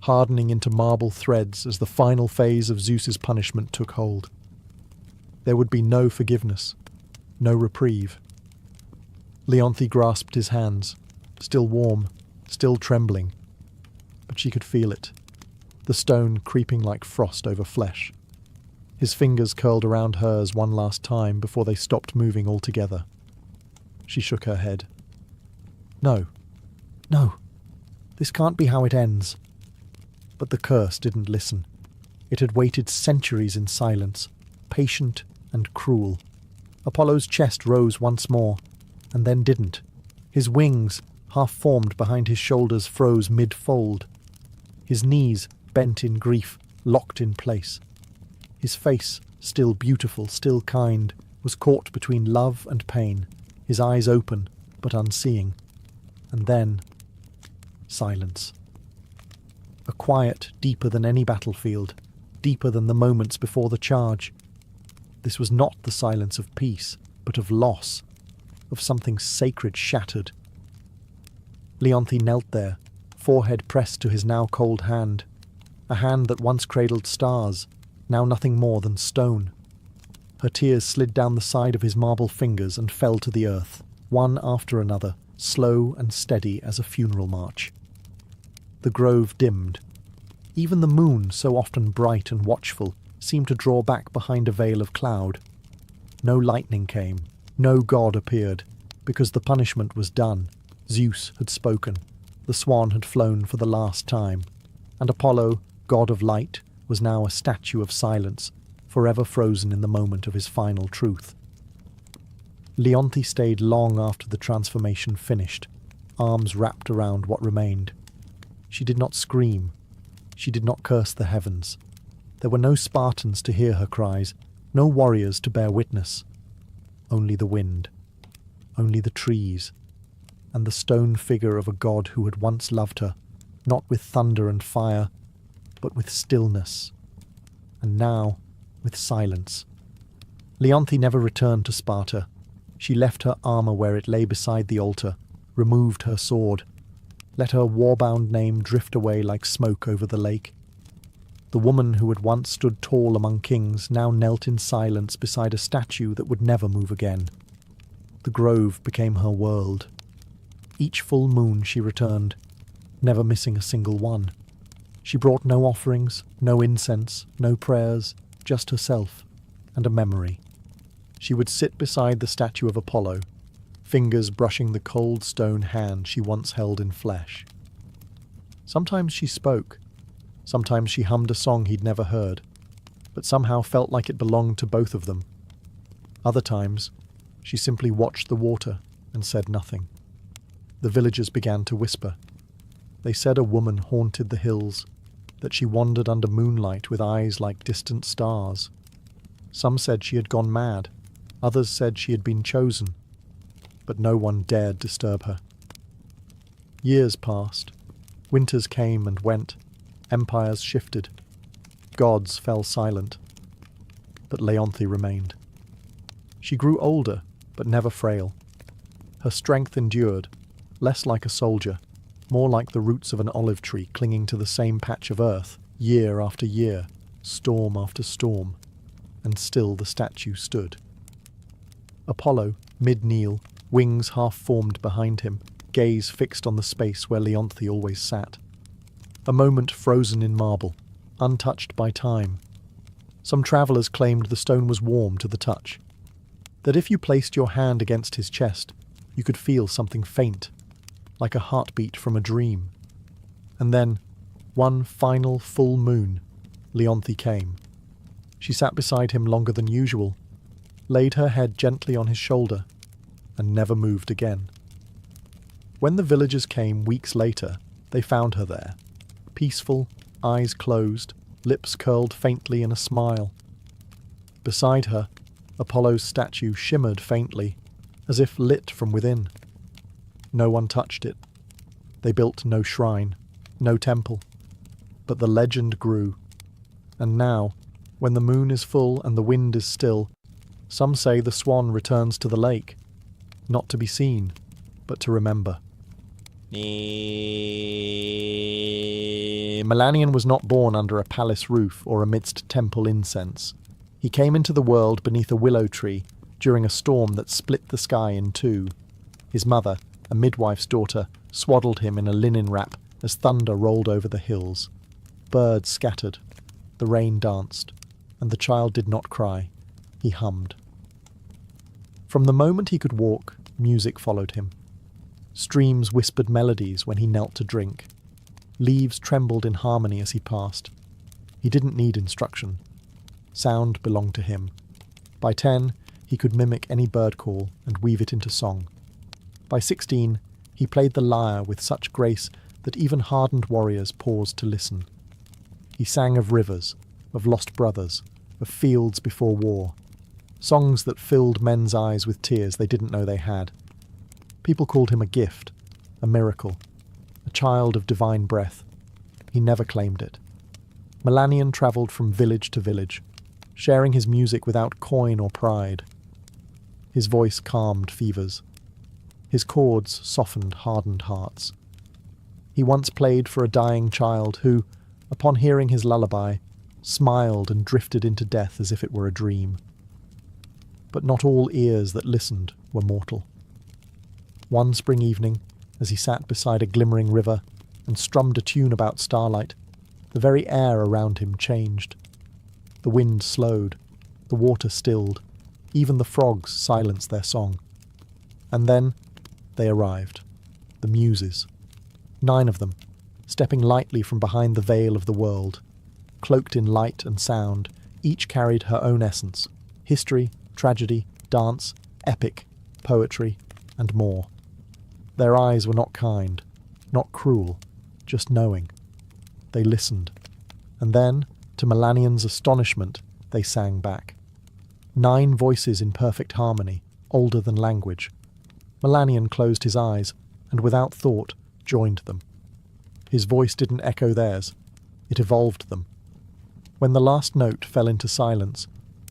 hardening into marble threads as the final phase of Zeus's punishment took hold. There would be no forgiveness, no reprieve. Leonthe grasped his hands, still warm, still trembling, but she could feel it, the stone creeping like frost over flesh. His fingers curled around hers one last time before they stopped moving altogether. She shook her head. No, this can't be how it ends. But the curse didn't listen. It had waited centuries in silence, patient and cruel. Apollo's chest rose once more, and then didn't. His wings, half-formed behind his shoulders, froze mid-fold. His knees, bent in grief, locked in place. His face, still beautiful, still kind, was caught between love and pain, his eyes open, but unseeing. And then, silence. A quiet deeper than any battlefield, deeper than the moments before the charge. This was not the silence of peace, but of loss, of something sacred shattered. Leonthe knelt there, forehead pressed to his now cold hand, a hand that once cradled stars, now nothing more than stone. Her tears slid down the side of his marble fingers and fell to the earth, one after another, slow and steady as a funeral march. The grove dimmed. Even the moon, so often bright and watchful, seemed to draw back behind a veil of cloud. No lightning came, no god appeared, because the punishment was done. Zeus had spoken, the swan had flown for the last time, and Apollo, god of light, was now a statue of silence, forever frozen in the moment of his final truth. Leonthe stayed long after the transformation finished, arms wrapped around what remained. She did not scream. She did not curse the heavens. There were no Spartans to hear her cries, no warriors to bear witness. Only the wind, only the trees, and the stone figure of a god who had once loved her, not with thunder and fire, but with stillness, and now with silence. Leonthe never returned to Sparta. She left her armour where it lay beside the altar, removed her sword, let her war-bound name drift away like smoke over the lake. The woman who had once stood tall among kings now knelt in silence beside a statue that would never move again. The grove became her world. Each full moon she returned, never missing a single one. She brought no offerings, no incense, no prayers, just herself, and a memory. She would sit beside the statue of Apollo, fingers brushing the cold stone hand she once held in flesh. Sometimes she spoke, sometimes she hummed a song he'd never heard, but somehow felt like it belonged to both of them. Other times, she simply watched the water and said nothing. The villagers began to whisper. They said a woman haunted the hills, that she wandered under moonlight with eyes like distant stars. Some said she had gone mad, others said she had been chosen, but no one dared disturb her. Years passed. Winters came and went. Empires shifted. Gods fell silent. But Leonthe remained. She grew older, but never frail. Her strength endured, less like a soldier, more like the roots of an olive tree clinging to the same patch of earth, year after year, storm after storm, and still the statue stood. Apollo, mid-kneel, wings half-formed behind him, gaze fixed on the space where Leonthe always sat. A moment frozen in marble, untouched by time. Some travellers claimed the stone was warm to the touch, that if you placed your hand against his chest, you could feel something faint, like a heartbeat from a dream. And then, one final full moon, Leonthe came. She sat beside him longer than usual, laid her head gently on his shoulder, and never moved again. When the villagers came weeks later, they found her there, peaceful, eyes closed, lips curled faintly in a smile. Beside her, Apollo's statue shimmered faintly, as if lit from within. No one touched it. They built no shrine, no temple. But the legend grew. And now, when the moon is full and the wind is still, some say the swan returns to the lake, not to be seen, but to remember. Melanion was not born under a palace roof or amidst temple incense. He came into the world beneath a willow tree during a storm that split the sky in two. His mother, a midwife's daughter, swaddled him in a linen wrap as thunder rolled over the hills. Birds scattered, the rain danced, and the child did not cry. He hummed. From the moment he could walk, music followed him. Streams whispered melodies when he knelt to drink. Leaves trembled in harmony as he passed. He didn't need instruction. Sound belonged to him. By 10, he could mimic any bird call and weave it into song. By 16, he played the lyre with such grace that even hardened warriors paused to listen. He sang of rivers, of lost brothers, of fields before war, songs that filled men's eyes with tears they didn't know they had. People called him a gift, a miracle, a child of divine breath. He never claimed it. Melanion travelled from village to village, sharing his music without coin or pride. His voice calmed fevers. His chords softened hardened hearts. He once played for a dying child who, upon hearing his lullaby, smiled and drifted into death as if it were a dream. But not all ears that listened were mortal. One spring evening, as he sat beside a glimmering river and strummed a tune about starlight, the very air around him changed. The wind slowed, the water stilled, even the frogs silenced their song. And then they arrived, the Muses. 9 of them, stepping lightly from behind the veil of the world. Cloaked in light and sound, each carried her own essence: history, tragedy, dance, epic, poetry, and more. Their eyes were not kind, not cruel, just knowing. They listened, and then, to Melanion's astonishment, they sang back. 9 voices in perfect harmony, older than language. Melanion closed his eyes, and without thought, joined them. His voice didn't echo theirs, it evolved them. When the last note fell into silence,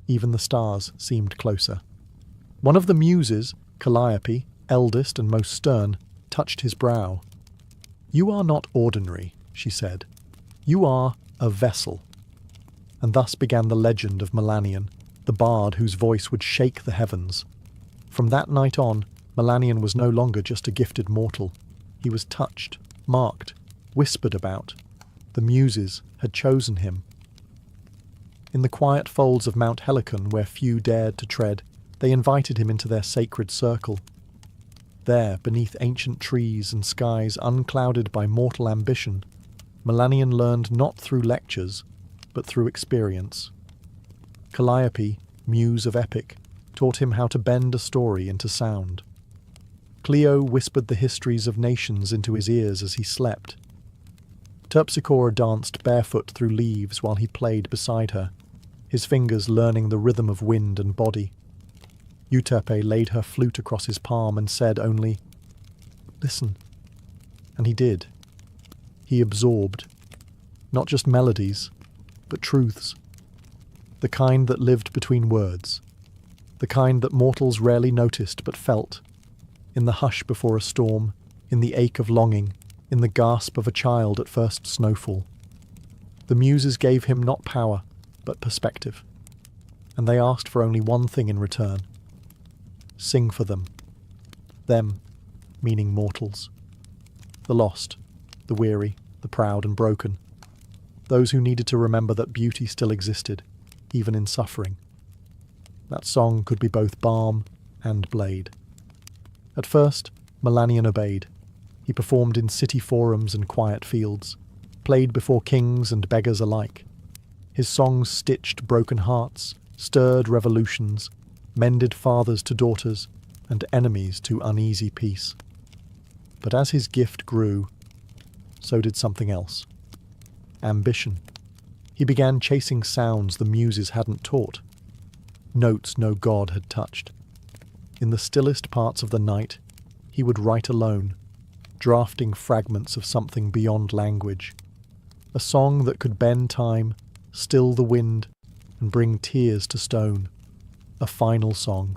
even the stars seemed closer. One of the Muses, Calliope, eldest and most stern, touched his brow. "You are not ordinary," she said. "You are a vessel." And thus began the legend of Melanion, the bard whose voice would shake the heavens. From that night on, Melanion was no longer just a gifted mortal. He was touched, marked, whispered about. The Muses had chosen him. In the quiet folds of Mount Helicon, where few dared to tread, they invited him into their sacred circle. There, beneath ancient trees and skies unclouded by mortal ambition, Melanion learned not through lectures, but through experience. Calliope, muse of epic, taught him how to bend a story into sound. Clio whispered the histories of nations into his ears as he slept. Terpsichore danced barefoot through leaves while he played beside her, his fingers learning the rhythm of wind and body. Euterpe laid her flute across his palm and said only, "Listen." And he did. He absorbed, not just melodies, but truths. The kind that lived between words. The kind that mortals rarely noticed but felt. In the hush before a storm, in the ache of longing, in the gasp of a child at first snowfall. The Muses gave him not power, but perspective. And they asked for only one thing in return. Sing for them. Them, meaning mortals. The lost, the weary, the proud and broken. Those who needed to remember that beauty still existed, even in suffering. That song could be both balm and blade. At first, Melanion obeyed. He performed in city forums and quiet fields, played before kings and beggars alike. His songs stitched broken hearts, stirred revolutions, mended fathers to daughters, and enemies to uneasy peace. But as his gift grew, so did something else. Ambition. He began chasing sounds the Muses hadn't taught, notes no god had touched. In the stillest parts of the night, he would write alone, drafting fragments of something beyond language. A song that could bend time, still the wind, and bring tears to stone. A final song.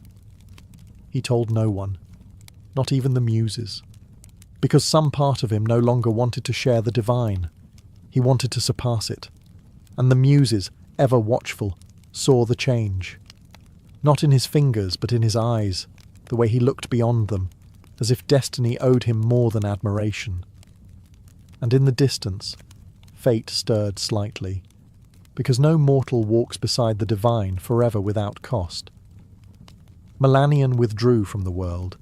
He told no one, not even the Muses. because some part of him no longer wanted to share the divine. He wanted to surpass it. And the muses, ever watchful, saw the change. Not in his fingers, but in his eyes, the way he looked beyond them, as if destiny owed him more than admiration. And in the distance, fate stirred slightly, because no mortal walks beside the divine forever without cost. Melanion withdrew from the world.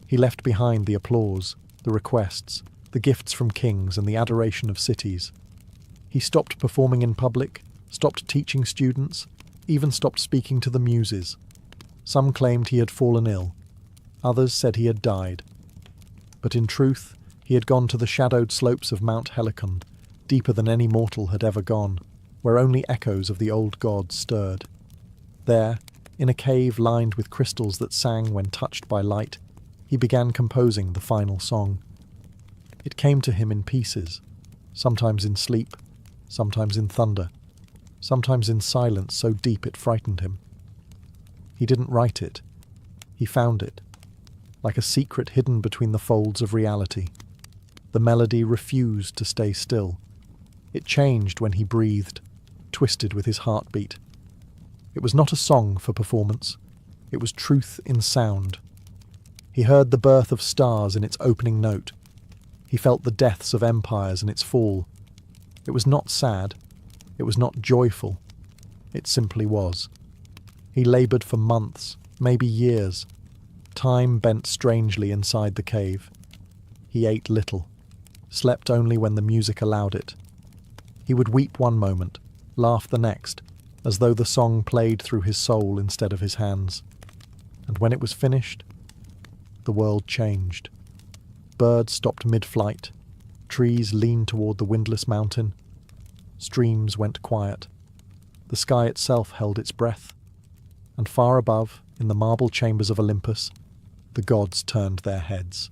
He left behind the applause, the requests, the gifts from kings and the adoration of cities. He stopped performing in public, stopped teaching students, even stopped speaking to the muses. Some claimed he had fallen ill. Others said he had died. But in truth, he had gone to the shadowed slopes of Mount Helicon, deeper than any mortal had ever gone, where only echoes of the old gods stirred. There, in a cave lined with crystals that sang when touched by light, he began composing the final song. It came to him in pieces, sometimes in sleep, sometimes in thunder, sometimes in silence so deep it frightened him. He didn't write it. He found it, like a secret hidden between the folds of reality. The melody refused to stay still. It changed when he breathed, twisted with his heartbeat. It was not a song for performance. It was truth in sound. He heard the birth of stars in its opening note. He felt the deaths of empires in its fall. It was not sad. It was not joyful. It simply was. He laboured for months, maybe years. Time bent strangely inside the cave. He ate little, slept only when the music allowed it. He would weep one moment, laugh the next, as though the song played through his soul instead of his hands. And when it was finished, the world changed. Birds stopped mid-flight. Trees leaned toward the windless mountain. Streams went quiet. The sky itself held its breath. And far above, in the marble chambers of Olympus, the gods turned their heads.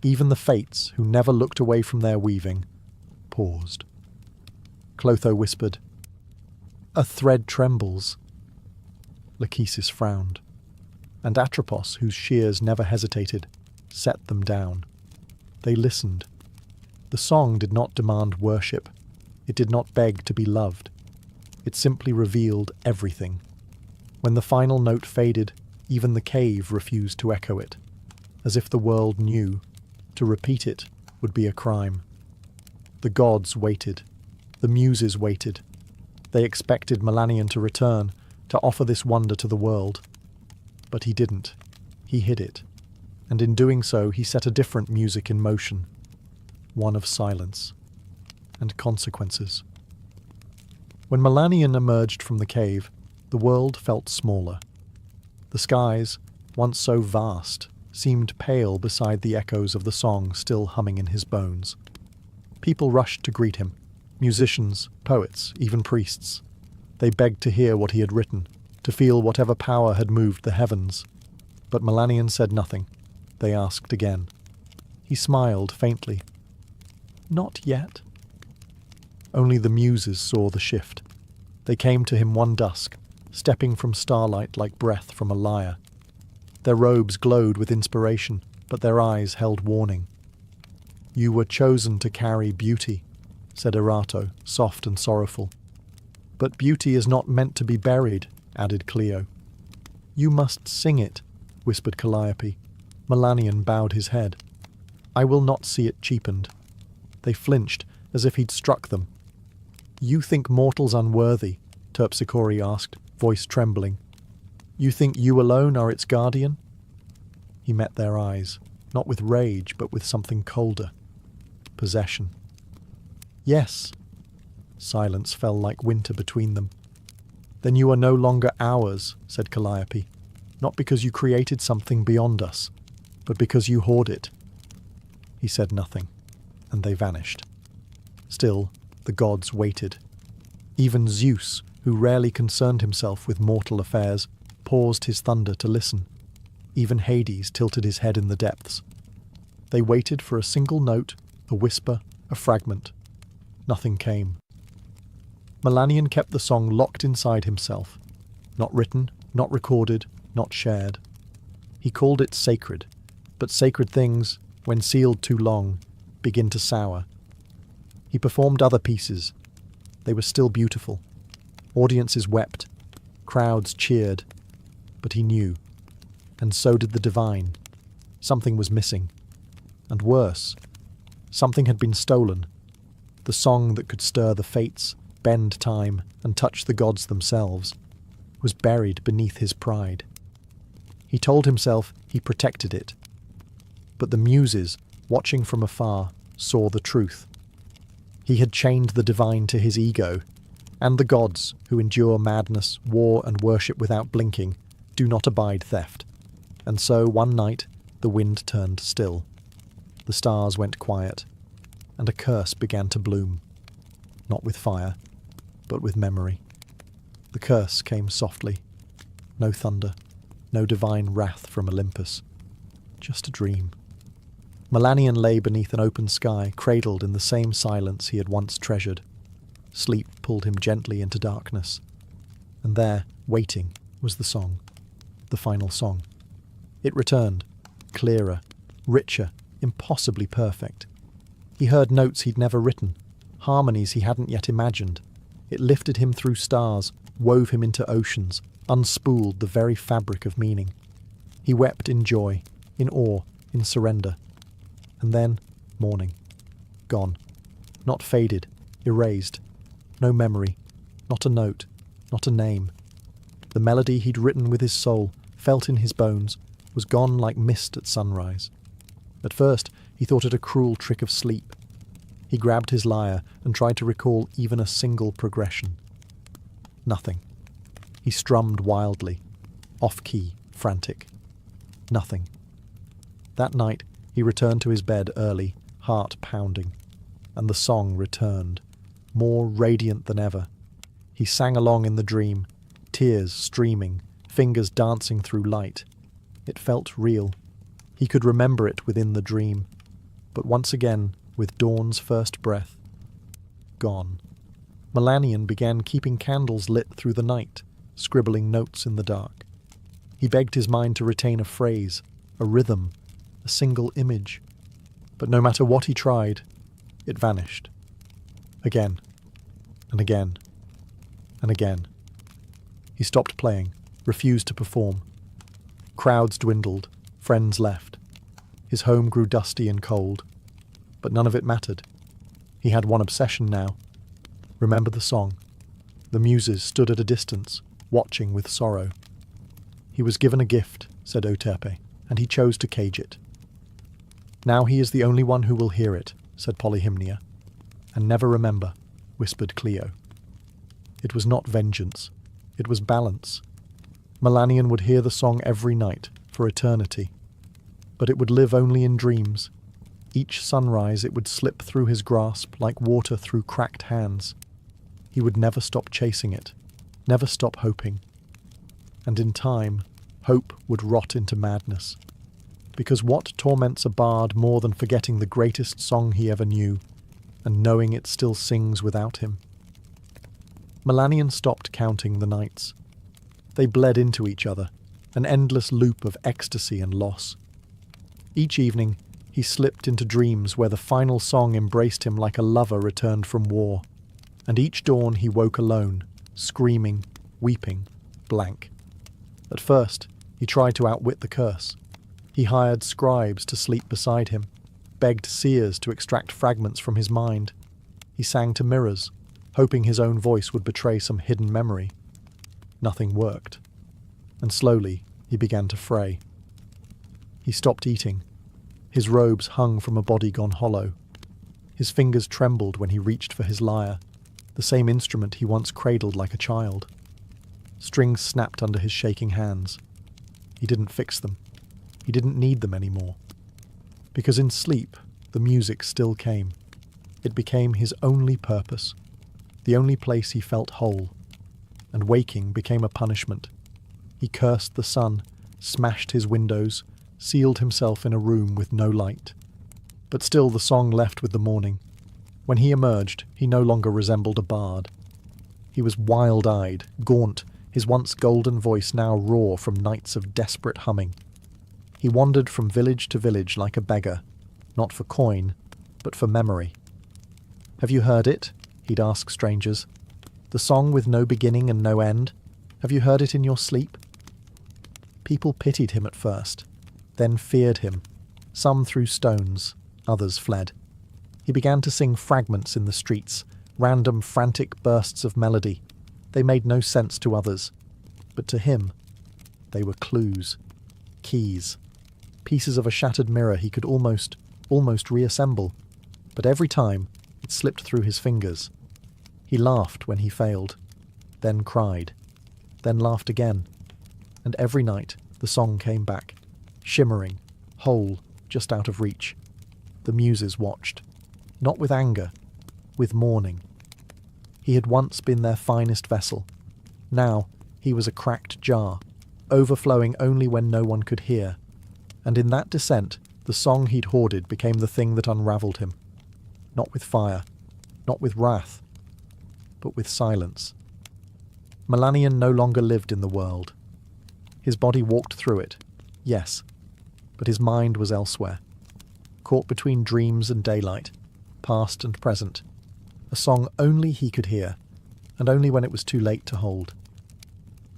Even the Fates, who never looked away from their weaving, paused. Clotho whispered, "A thread trembles." Lachesis frowned, and Atropos, whose shears never hesitated, set them down. They listened. The song did not demand worship. It did not beg to be loved. It simply revealed everything. When the final note faded, even the cave refused to echo it, as if the world knew to repeat it would be a crime. The gods waited. The muses waited. They expected Melanion to return, to offer this wonder to the world. But he didn't. He hid it. And in doing so, he set a different music in motion. One of silence. And consequences. When Melanion emerged from the cave, the world felt smaller. The skies, once so vast, seemed pale beside the echoes of the song still humming in his bones. People rushed to greet him. Musicians, poets, even priests. They begged to hear what he had written, to feel whatever power had moved the heavens. But Melanion said nothing. They asked again. He smiled faintly. Not yet. Only the muses saw the shift. They came to him one dusk, stepping from starlight like breath from a lyre. Their robes glowed with inspiration, but their eyes held warning. "You were chosen to carry beauty," said Erato, soft and sorrowful. "But beauty is not meant to be buried," added Cleo. "You must sing it," whispered Calliope. Melanion bowed his head. "I will not see it cheapened." They flinched, as if he'd struck them. "You think mortals unworthy?" Terpsichore asked, voice trembling. "You think you alone are its guardian?" He met their eyes, not with rage, but with something colder. Possession. "Yes." Silence fell like winter between them. "Then you are no longer ours," said Calliope, "not because you created something beyond us, but because you hoard it." He said nothing, and they vanished. Still, the gods waited. Even Zeus, who rarely concerned himself with mortal affairs, paused his thunder to listen. Even Hades tilted his head in the depths. They waited for a single note, a whisper, a fragment. Nothing came. Melanion kept the song locked inside himself. Not written, not recorded, not shared. He called it sacred, but sacred things, when sealed too long, begin to sour. He performed other pieces. They were still beautiful. Audiences wept. Crowds cheered. But he knew. And so did the divine. Something was missing. And worse, something had been stolen. The song that could stir the fates, bend time, and touch the gods themselves, was buried beneath his pride. He told himself he protected it. But the muses, watching from afar, saw the truth. He had chained the divine to his ego, and the gods, who endure madness, war, and worship without blinking, do not abide theft. And so, one night, the wind turned still. The stars went quiet, and a curse began to bloom. Not with fire, but with memory. The curse came softly. No thunder, no divine wrath from Olympus. Just a dream. Melanion lay beneath an open sky, cradled in the same silence he had once treasured. Sleep pulled him gently into darkness. And there, waiting, was the song. The final song. It returned, clearer, richer, impossibly perfect. He heard notes he'd never written, harmonies he hadn't yet imagined. It lifted him through stars, wove him into oceans, unspooled the very fabric of meaning. He wept in joy, in awe, in surrender. And then, morning. Gone. Not faded, erased. No memory, not a note, not a name. The melody he'd written with his soul, felt in his bones, was gone like mist at sunrise. At first, he thought it a cruel trick of sleep. He grabbed his lyre and tried to recall even a single progression. Nothing. He strummed wildly, off-key, frantic. Nothing. That night, he returned to his bed early, heart pounding, and the song returned, more radiant than ever. He sang along in the dream, tears streaming, fingers dancing through light. It felt real. He could remember it within the dream, but once again, with dawn's first breath, gone. Melanion began keeping candles lit through the night, scribbling notes in the dark. He begged his mind to retain a phrase, a rhythm, a single image. But no matter what he tried, it vanished. Again, and again, and again. He stopped playing, refused to perform. Crowds dwindled, friends left. His home grew dusty and cold. But none of it mattered. He had one obsession now. Remember the song. The muses stood at a distance, watching with sorrow. He was given a gift, said Euterpe, and he chose to cage it. Now he is the only one who will hear it, said Polyhymnia. And never remember, whispered Clio. It was not vengeance. It was balance. Melanion would hear the song every night, for eternity. But it would live only in dreams. Each sunrise it would slip through his grasp like water through cracked hands. He would never stop chasing it, never stop hoping. And in time, hope would rot into madness. Because what torments a bard more than forgetting the greatest song he ever knew, and knowing it still sings without him? Melanion stopped counting the nights. They bled into each other, an endless loop of ecstasy and loss. Each evening, he slipped into dreams where the final song embraced him like a lover returned from war. And each dawn he woke alone, screaming, weeping, blank. At first, he tried to outwit the curse. He hired scribes to sleep beside him, begged seers to extract fragments from his mind. He sang to mirrors, hoping his own voice would betray some hidden memory. Nothing worked. And slowly, he began to fray. He stopped eating. His robes hung from a body gone hollow. His fingers trembled when he reached for his lyre, the same instrument he once cradled like a child. Strings snapped under his shaking hands. He didn't fix them. He didn't need them anymore. Because in sleep, the music still came. It became his only purpose, the only place he felt whole. And waking became a punishment. He cursed the sun, smashed his windows, sealed himself in a room with no light. But still the song left with the morning. When he emerged, he no longer resembled a bard. He was wild-eyed, gaunt, his once golden voice now raw from nights of desperate humming. He wandered from village to village like a beggar, not for coin, but for memory. "Have you heard it?" he'd ask strangers. "The song with no beginning and no end? Have you heard it in your sleep?" People pitied him at first, then feared him. Some threw stones, others fled. He began to sing fragments in the streets, random frantic bursts of melody. They made no sense to others, but to him, they were clues, keys, pieces of a shattered mirror he could almost reassemble, but every time it slipped through his fingers. He laughed when he failed, then cried, then laughed again, and every night the song came back, shimmering, whole, just out of reach. The muses watched, not with anger, with mourning. He had once been their finest vessel. Now he was a cracked jar, overflowing only when no one could hear. And in that descent, the song he'd hoarded became the thing that unravelled him. Not with fire, not with wrath, but with silence. Melanion no longer lived in the world. His body walked through it, yes, but his mind was elsewhere, caught between dreams and daylight, past and present, a song only he could hear, and only when it was too late to hold.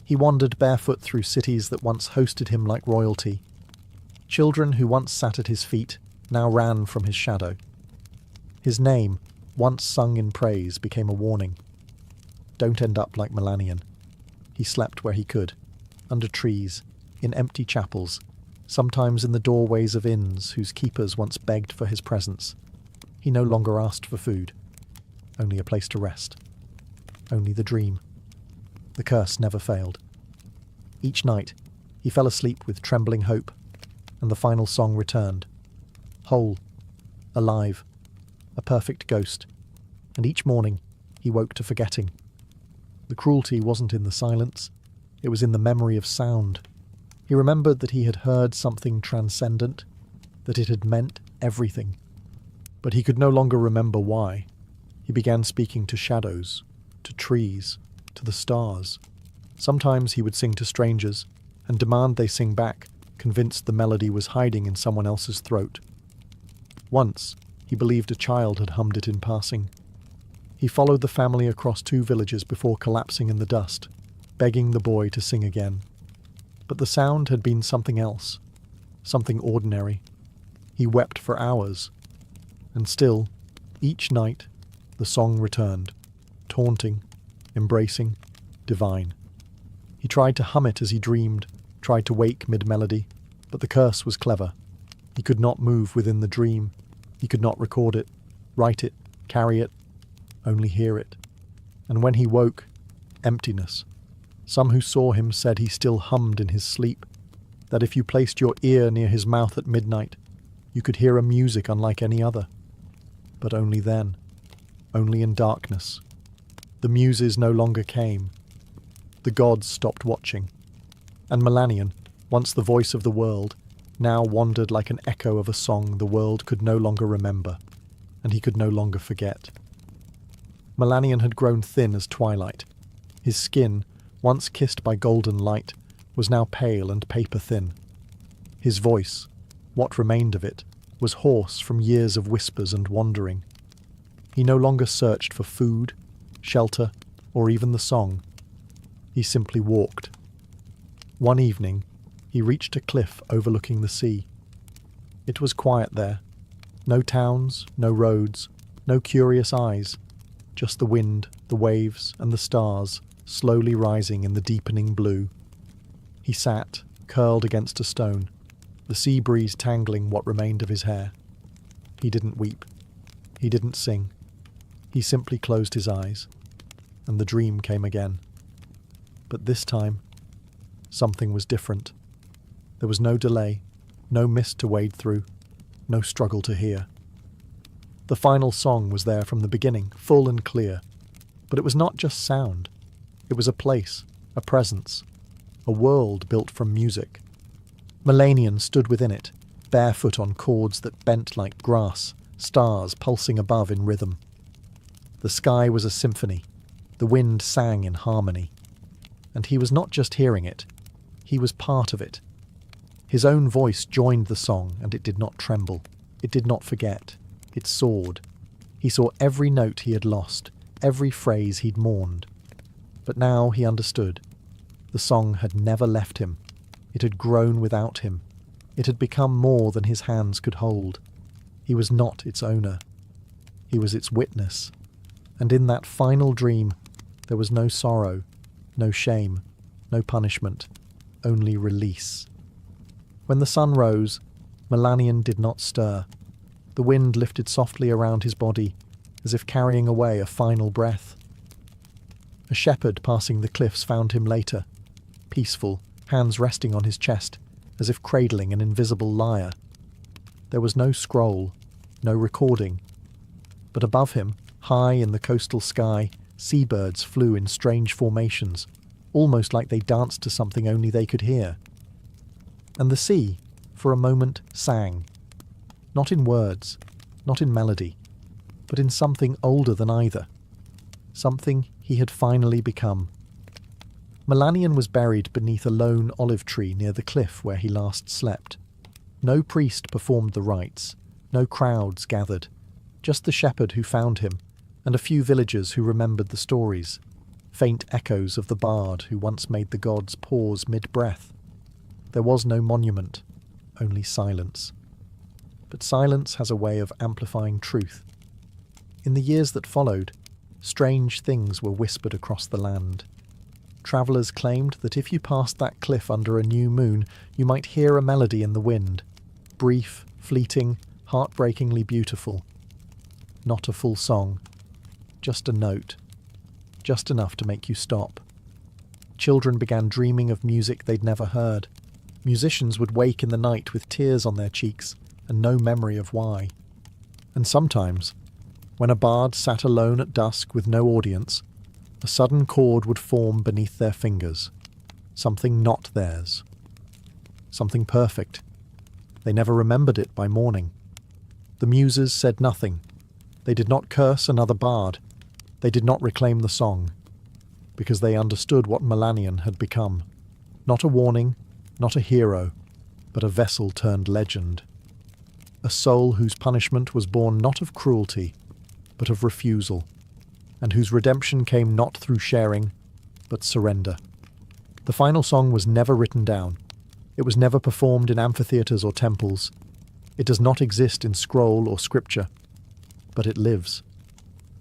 He wandered barefoot through cities that once hosted him like royalty. Children who once sat at his feet now ran from his shadow. His name, once sung in praise, became a warning. Don't end up like Melanion. He slept where he could, under trees, in empty chapels, sometimes in the doorways of inns whose keepers once begged for his presence. He no longer asked for food, only a place to rest, only the dream. The curse never failed. Each night he fell asleep with trembling hope, and the final song returned, whole, alive, a perfect ghost, and each morning he woke to forgetting. The cruelty wasn't in the silence, it was in the memory of sound. He remembered that he had heard something transcendent, that it had meant everything. But he could no longer remember why. He began speaking to shadows, to trees, to the stars. Sometimes he would sing to strangers, and demand they sing back, convinced the melody was hiding in someone else's throat. Once, he believed a child had hummed it in passing. He followed the family across 2 villages before collapsing in the dust, begging the boy to sing again. But the sound had been something else, something ordinary. He wept for hours, and still, each night, the song returned, taunting, embracing, divine. He tried to hum it as he dreamed, tried to wake mid-melody, but the curse was clever. He could not move within the dream. He could not record it, write it, carry it, only hear it. And when he woke, emptiness. Some who saw him said he still hummed in his sleep, that if you placed your ear near his mouth at midnight, you could hear a music unlike any other. But only then, only in darkness. The muses no longer came. The gods stopped watching. And Melanion, once the voice of the world, now wandered like an echo of a song the world could no longer remember, and he could no longer forget. Melanion had grown thin as twilight. His skin, once kissed by golden light, was now pale and paper-thin. His voice, what remained of it, was hoarse from years of whispers and wandering. He no longer searched for food, shelter, or even the song. He simply walked. One evening, he reached a cliff overlooking the sea. It was quiet there. No towns, no roads, no curious eyes, just the wind, the waves, and the stars slowly rising in the deepening blue. He sat, curled against a stone, the sea breeze tangling what remained of his hair. He didn't weep. He didn't sing. He simply closed his eyes, and the dream came again. But this time, something was different. There was no delay, no mist to wade through, no struggle to hear. The final song was there from the beginning, full and clear. But it was not just sound. It was a place, a presence, a world built from music. Melanion stood within it, barefoot on chords that bent like grass, stars pulsing above in rhythm. The sky was a symphony. The wind sang in harmony. And he was not just hearing it, he was part of it. His own voice joined the song, and it did not tremble. It did not forget. It soared. He saw every note he had lost, every phrase he'd mourned. But now he understood. The song had never left him. It had grown without him. It had become more than his hands could hold. He was not its owner. He was its witness. And in that final dream, there was no sorrow, no shame, no punishment, only release. When the sun rose, Melanion did not stir. The wind lifted softly around his body, as if carrying away a final breath. A shepherd passing the cliffs found him later, peaceful, hands resting on his chest, as if cradling an invisible lyre. There was no scroll, no recording. But above him, high in the coastal sky, seabirds flew in strange formations, almost like they danced to something only they could hear. And the sea, for a moment, sang. Not in words, not in melody, but in something older than either. Something he had finally become. Melanion was buried beneath a lone olive tree near the cliff where he last slept. No priest performed the rites, no crowds gathered, just the shepherd who found him, and a few villagers who remembered the stories, faint echoes of the bard who once made the gods pause mid-breath. There was no monument, only silence. But silence has a way of amplifying truth. In the years that followed, strange things were whispered across the land. Travellers claimed that if you passed that cliff under a new moon, you might hear a melody in the wind, brief, fleeting, heartbreakingly beautiful. Not a full song, just a note, just enough to make you stop. Children began dreaming of music they'd never heard. Musicians would wake in the night with tears on their cheeks and no memory of why. And sometimes, when a bard sat alone at dusk with no audience, a sudden chord would form beneath their fingers, something not theirs, something perfect. They never remembered it by morning. The muses said nothing. They did not curse another bard. They did not reclaim the song, because they understood what Melanion had become. Not a warning, not a hero, but a vessel turned legend. A soul whose punishment was born not of cruelty, but of refusal, and whose redemption came not through sharing, but surrender. The final song was never written down. It was never performed in amphitheatres or temples. It does not exist in scroll or scripture, but it lives.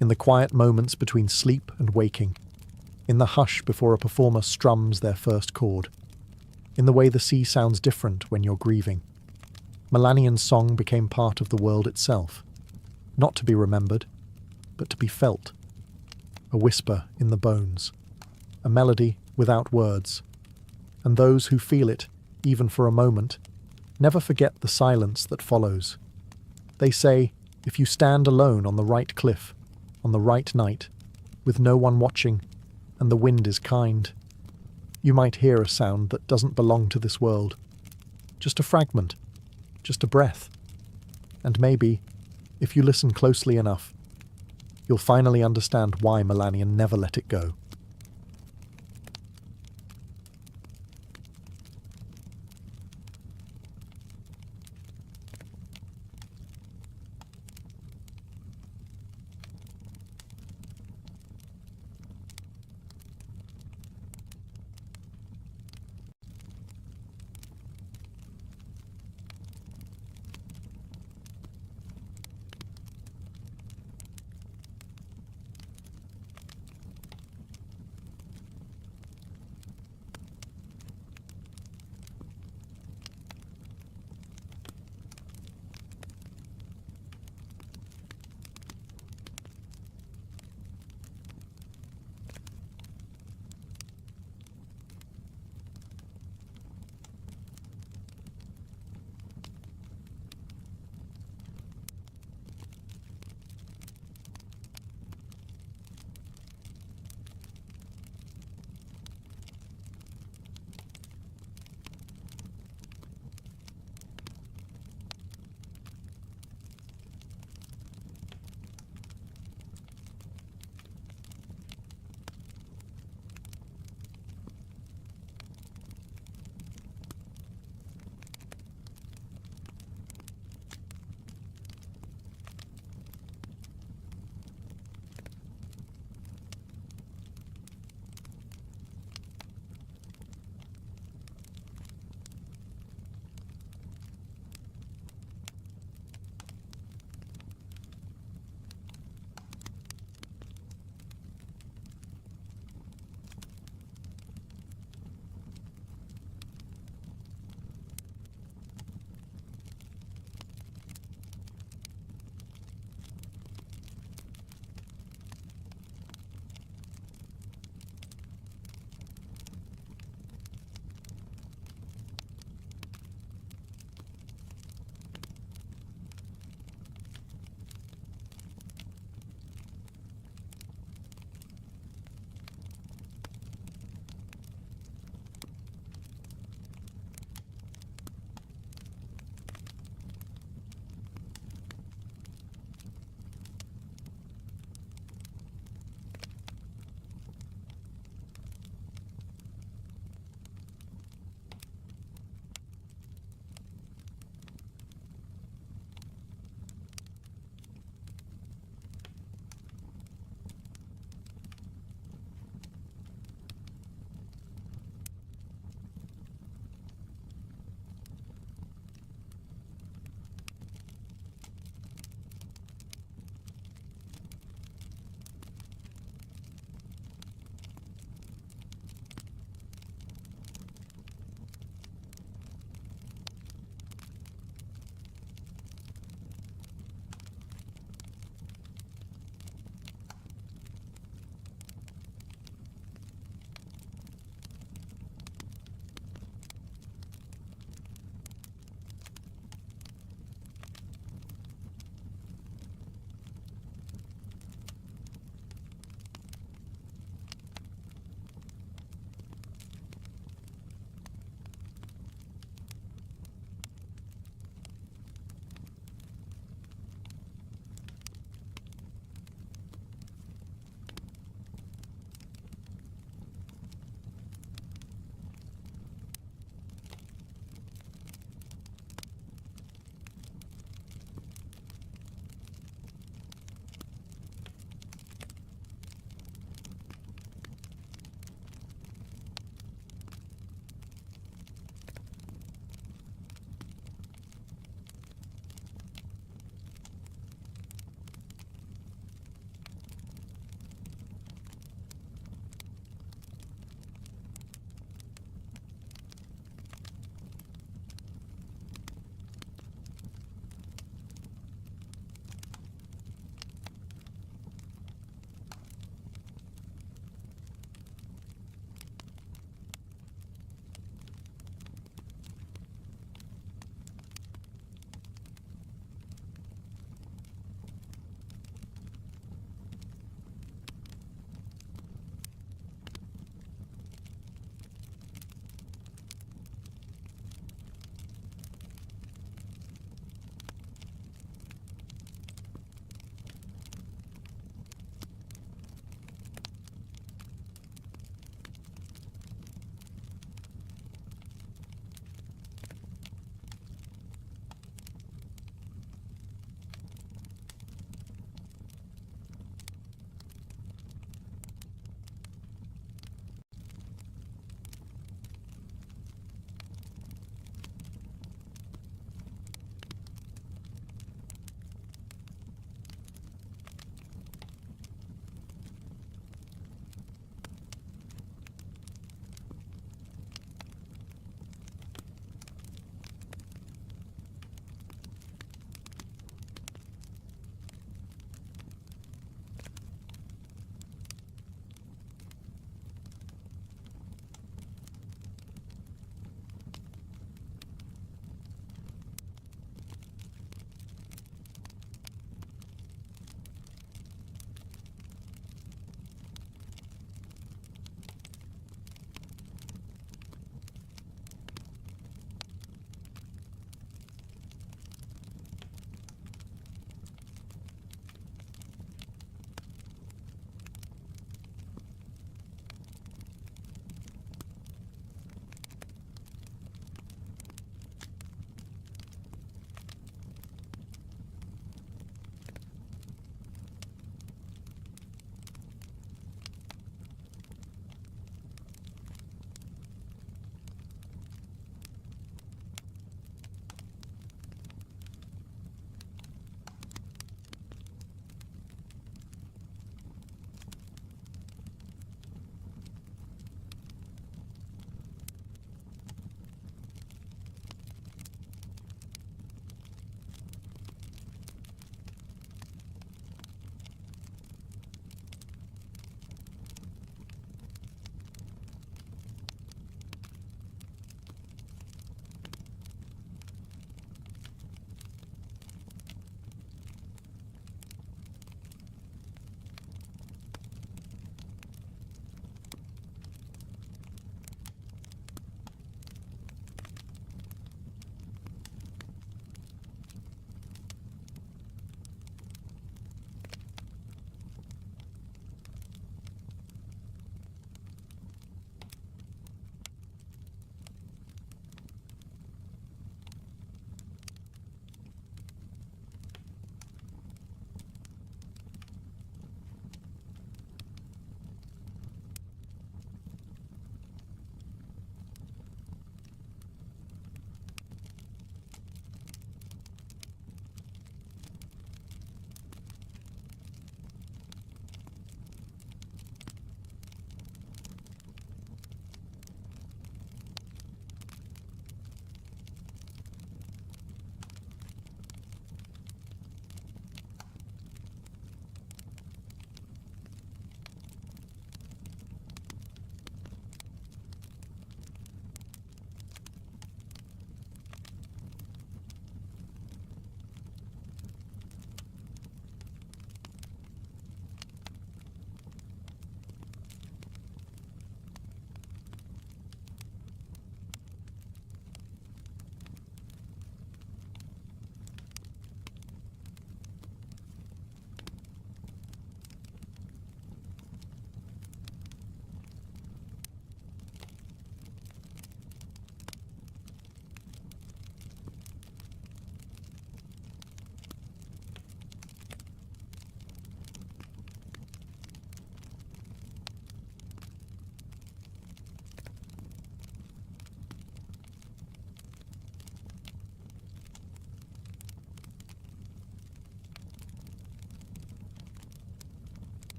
In the quiet moments between sleep and waking, in the hush before a performer strums their first chord, in the way the sea sounds different when you're grieving. Melanion's song became part of the world itself, not to be remembered, but to be felt. A whisper in the bones, a melody without words, and those who feel it, even for a moment, never forget the silence that follows. They say, if you stand alone on the right cliff, on the right night, with no one watching, and the wind is kind, you might hear a sound that doesn't belong to this world. Just a fragment, just a breath. And maybe, if you listen closely enough, you'll finally understand why Melanion never let it go.